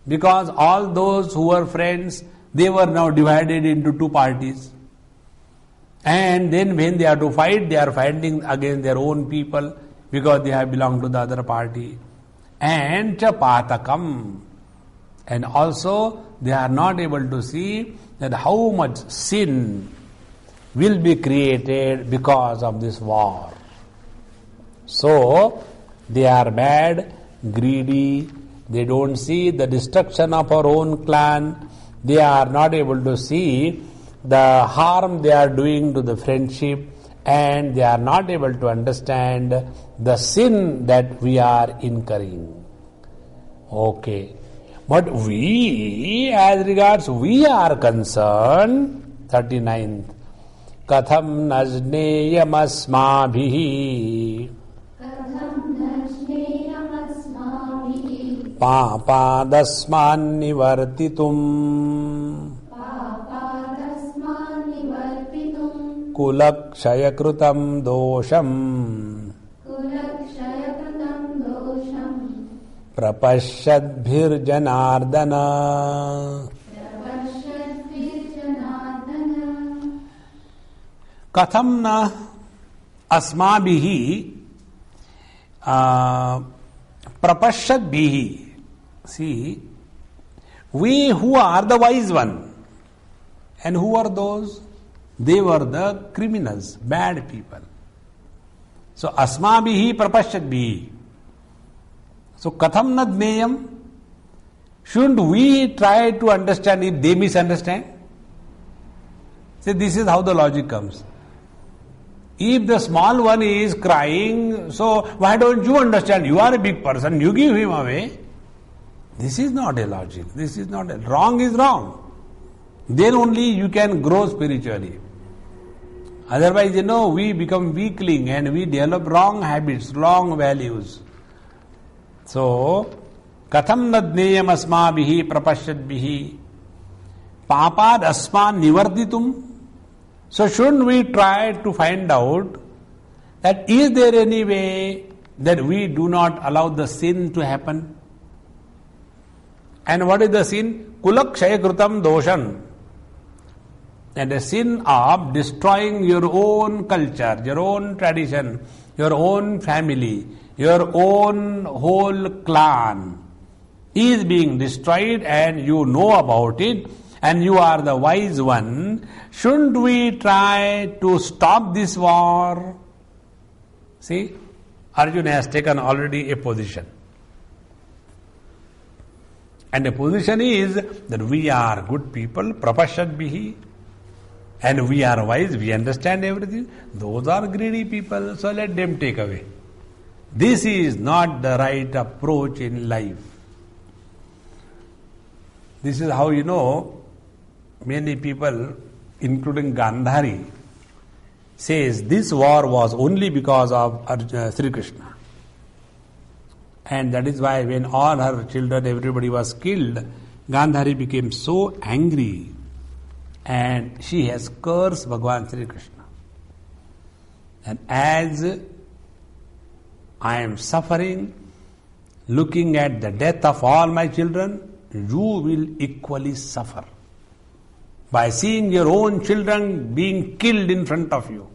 Because all those who were friends, they were now divided into two parties. And then when they are to fight, they are fighting against their own people because they have belonged to the other party. And cha patakam. And also they are not able to see that how much sin will be created because of this war. So they are bad, greedy, they don't see the destruction of our own clan, they are not able to see the harm they are doing to the friendship, and they are not able to understand the sin that we are incurring. Okay. But we, as regards we are concerned, 39th, katham najneyam asmabhihi papadasman nivartitum kulakshayakrutam dosham prapashyadbhirjanardana. Katham na asmabhihi prapashyadbhihi. See, we who are the wise one. And who are those? They were the criminals, bad people. So asmabhihi prapashyadbhihi. So katham na jneyam, Shouldn't we try to understand if they misunderstand? See, this is how the logic comes. If the small one is crying, so why don't you understand? You are a big person, you give him away. This is not a logic. This is not a wrong is wrong. Then only you can grow spiritually. Otherwise, we become weakling and we develop wrong habits, wrong values. So, katham nadneyam asmabihi prapashyadbihi papad asman nivarditum. So, shouldn't we try to find out that is there any way that we do not allow the sin to happen? And what is the sin? Kulakshaya kritam doshan. And the sin of destroying your own culture, your own tradition, your own family, your own whole clan is being destroyed and you know about it and you are the wise one. Shouldn't we try to stop this war? See, Arjuna has taken already a position. And the position is that we are good people, prapashyadbihi. And we are wise, we understand everything. Those are greedy people, so let them take away. This is not the right approach in life. This is how many people, including Gandhari, says this war was only because of Sri Krishna. And that is why when all her children, everybody was killed, Gandhari became so angry. And she has cursed Bhagavan Sri Krishna. And as I am suffering, looking at the death of all my children, you will equally suffer by seeing your own children being killed in front of you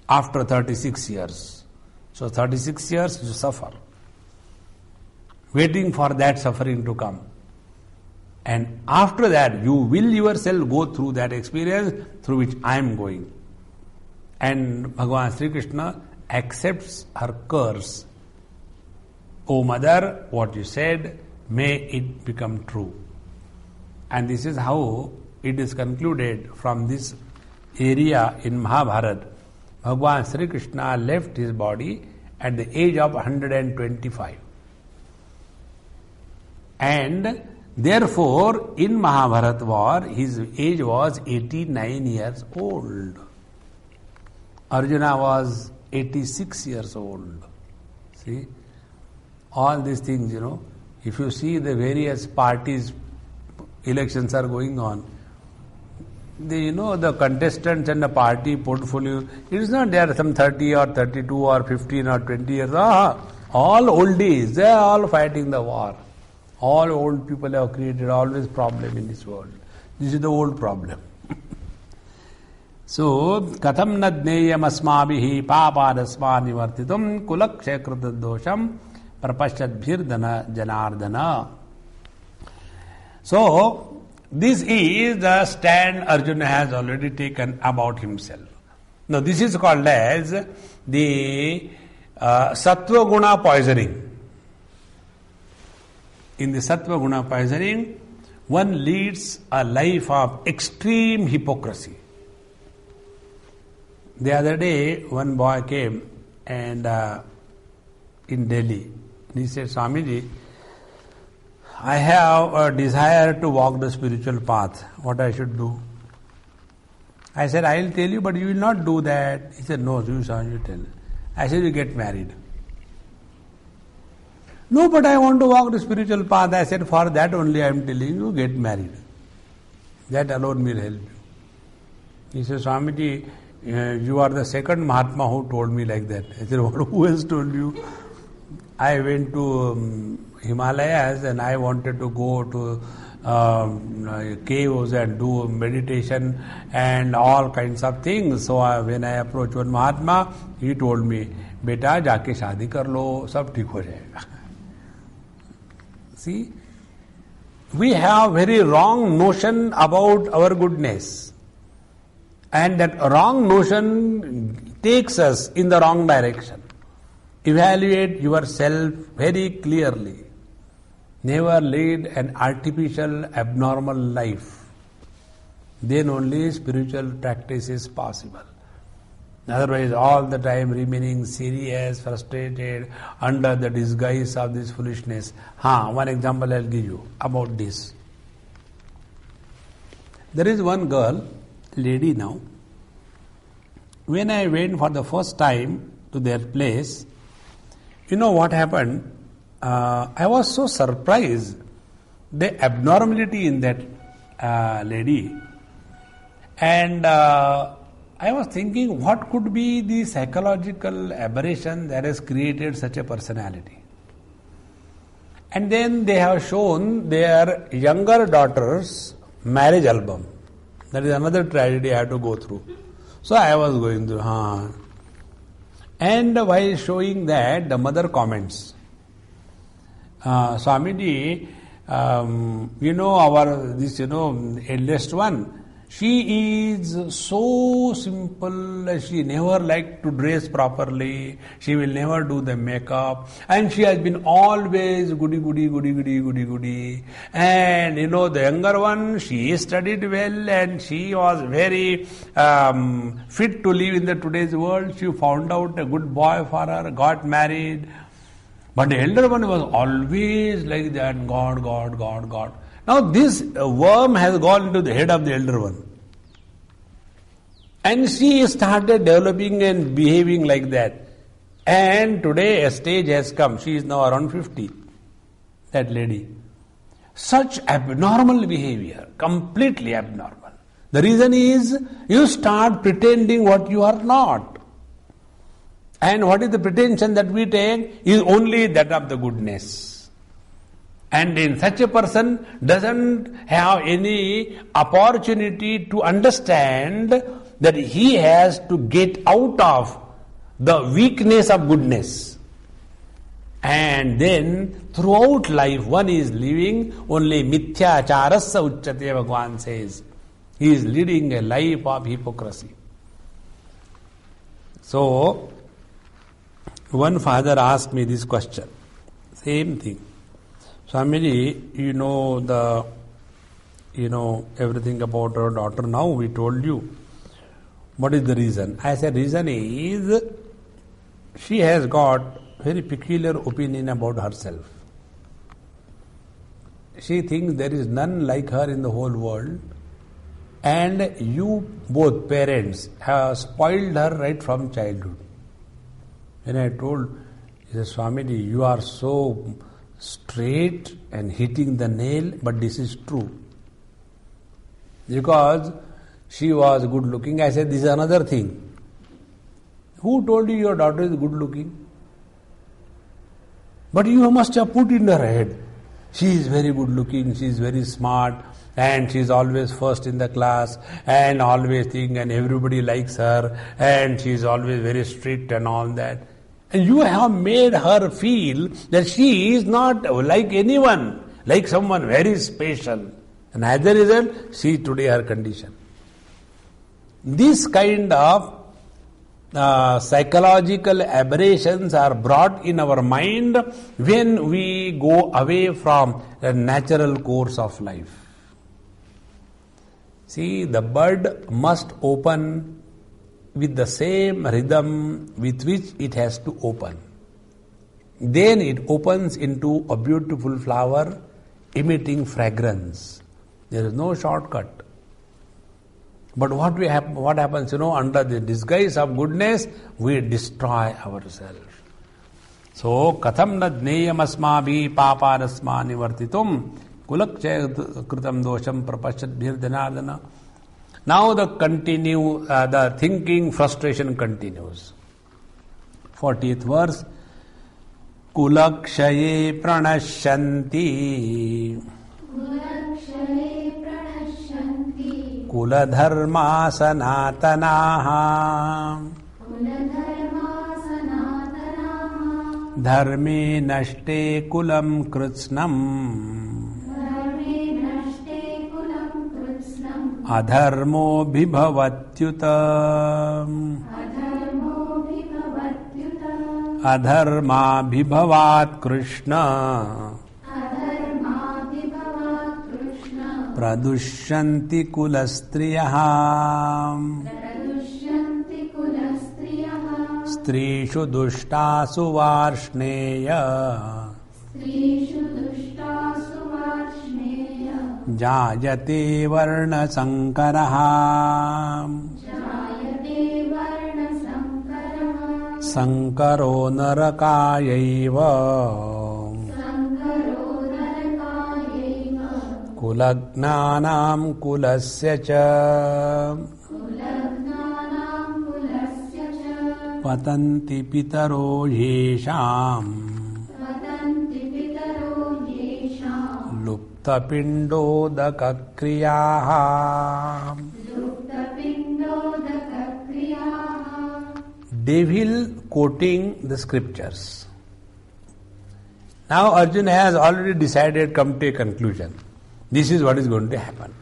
after 36 years. So 36 years you suffer, waiting for that suffering to come. And after that, you will yourself go through that experience through which I am going. And Bhagavan Sri Krishna accepts her curse. O mother, what you said, may it become true. And this is how it is concluded from this area in Mahabharata. Bhagavan Sri Krishna left his body at the age of 125. And therefore, in Mahabharata war, his age was 89 years old. Arjuna was 86 years old. See, all these things, if you see the various parties, elections are going on, the contestants and the party portfolio, it is not there some 30 or 32 or 15 or 20 years. All oldies, they are all fighting the war. All old people have created always problem in this world. This is the old problem. So, katham nadneyam asmabihi papadasma nivartitum kulakshakrita dosham prapashyadbhirdana janardana. So, this is the stand Arjuna has already taken about himself. Now, this is called as the sattva guna poisoning. In the sattva guna poisoning, one leads a life of extreme hypocrisy. The other day, one boy came and in Delhi, he said, Swamiji, I have a desire to walk the spiritual path. What I should do? I said, I will tell you, but you will not do that. He said, no, you tell. I said, you get married. No, but I want to walk the spiritual path. I said, for that only I am telling you, get married. That alone will help you. He said, Swamiji, you are the second Mahatma who told me like that. I said, who else told you? I went to Himalayas and I wanted to go to caves and do meditation and all kinds of things. So when I approached one Mahatma, he told me, Beta, jaake shaadi kar lo, sab theek ho jayega. See, we have very wrong notion about our goodness. And that wrong notion takes us in the wrong direction. Evaluate yourself very clearly. never lead an artificial, abnormal life. Then only spiritual practice is possible. Otherwise, all the time remaining serious, frustrated, under the disguise of this foolishness. One example I'll give you about this. There is one girl, lady now. When I went for the first time to their place, you know what happened? I was so surprised, the abnormality in that lady. And I was thinking, what could be the psychological aberration that has created such a personality? And then they have shown their younger daughter's marriage album. That is another tragedy I had to go through. So I was going through, And while showing that, the mother comments, Swamiji, our eldest one, she is so simple, she never liked to dress properly, she will never do the makeup, and she has been always goody. And the younger one, she studied well and she was very fit to live in the today's world. She found out a good boy for her, got married. But the elder one was always like that, God. Now this worm has gone into the head of the elder one. And she started developing and behaving like that. And today a stage has come. She is now around 50, that lady. Such abnormal behavior, completely abnormal. The reason is, you start pretending what you are not. And what is the pretension that we take? Is only that of the goodness. And in such a person doesn't have any opportunity to understand that he has to get out of the weakness of goodness. And then throughout life one is living only mithyacharasya uchyate, Bhagavan says. He is leading a life of hypocrisy. So, one father asked me this question. Same thing. Swamiji, you know everything about our daughter now, we told you. What is the reason? I said, reason is, she has got very peculiar opinion about herself. She thinks there is none like her in the whole world, and you both parents have spoiled her right from childhood. When I told, he said, Swamiji, you are so straight and hitting the nail, but this is true. Because she was good looking. I said, this is another thing. Who told you your daughter is good looking? But you must have put in her head, she is very good looking, she is very smart, and she is always first in the class, and always think, and everybody likes her, and she is always very strict and all that. And you have made her feel that she is not like anyone, like someone very special. And as a result, see today her condition. This kind of psychological aberrations are brought in our mind when we go away from the natural course of life. See, the bud must open with the same rhythm with which it has to open. Then it opens into a beautiful flower emitting fragrance. There is no shortcut. But what happens, under the disguise of goodness, we destroy ourselves. So, katham na jneyam asmabhi paparasma nivartitum kulakchaya kritam dosham prapashat bhirdhanadana. Now the thinking frustration continues. 40th verse. Kulakshaye pranashyanti kuladharma sanatanaha dharme nashte kulam kritsnam adharmo bhibhavatyuta adharma bhibhavat krishna प्रदुष्यन्ति कुलस्त्रियः स्त्रीषु दुष्टासु वार्ष्णेय जायते वर्णसंकरः संकरो नरकायैव कुलज्ञानां कुलस्य च पतन्ति पितरो येषाम् लुप्तपिण्डोदकक्रियाः Devil quoting the scriptures. Now Arjuna has already decided, come to a conclusion. This is what is going to happen.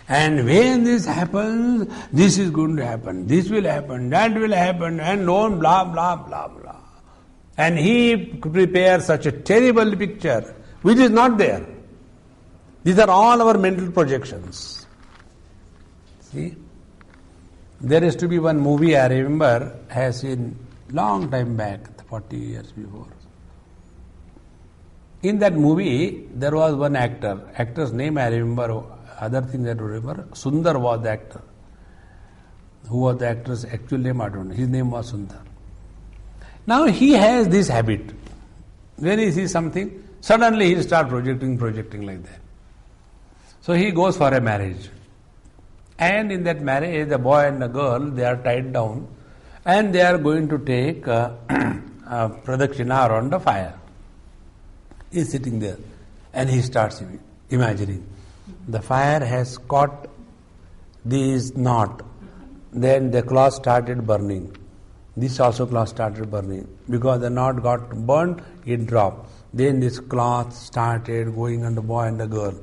And when this happens, this is going to happen. This will happen, that will happen, and on blah, blah, blah, blah. And he prepares such a terrible picture, which is not there. These are all our mental projections. See? There used to be one movie I remember, I have seen long time back, 40 years before. In that movie, there was one actor. Actor's name I remember, other things I don't remember. Sundar was the actor. Who was the actor's actual name, I don't know. His name was Sundar. Now he has this habit. When he sees something, suddenly he starts projecting like that. So he goes for a marriage. And in that marriage, the boy and the girl, they are tied down and they are going to take pradakshina around the fire. He is sitting there and he starts imagining. The fire has caught this knot. Then the cloth started burning. This also cloth started burning. Because the knot got burnt, it dropped. Then this cloth started going on the boy and the girl.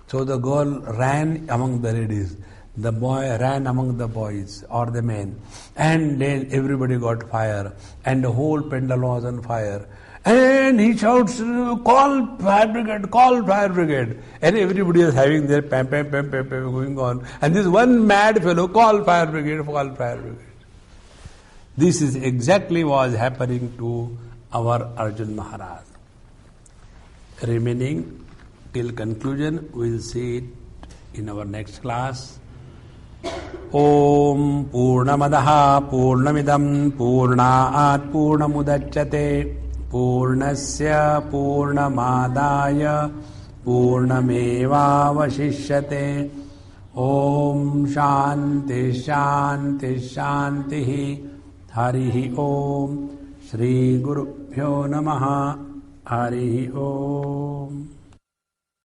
So the girl ran among the ladies. The boy ran among the boys or the men, and then everybody got fire, and the whole pendulum was on fire. And he shouts, "Call fire brigade, call fire brigade!" And everybody is having their pam pam pam pam pam going on. And this one mad fellow, "Call fire brigade, call fire brigade." This is exactly what is happening to our Arjun Maharaj. Remaining till conclusion, we will see it in our next class. Om Purnamadaha Purnamidam Purnaat Purnamudachyate Purnasya Purnamadaya Purnamevavashishyate. Om Shanti Shanti Shanti Harihi Om Shri Gurubhyo Namaha Harihi Om.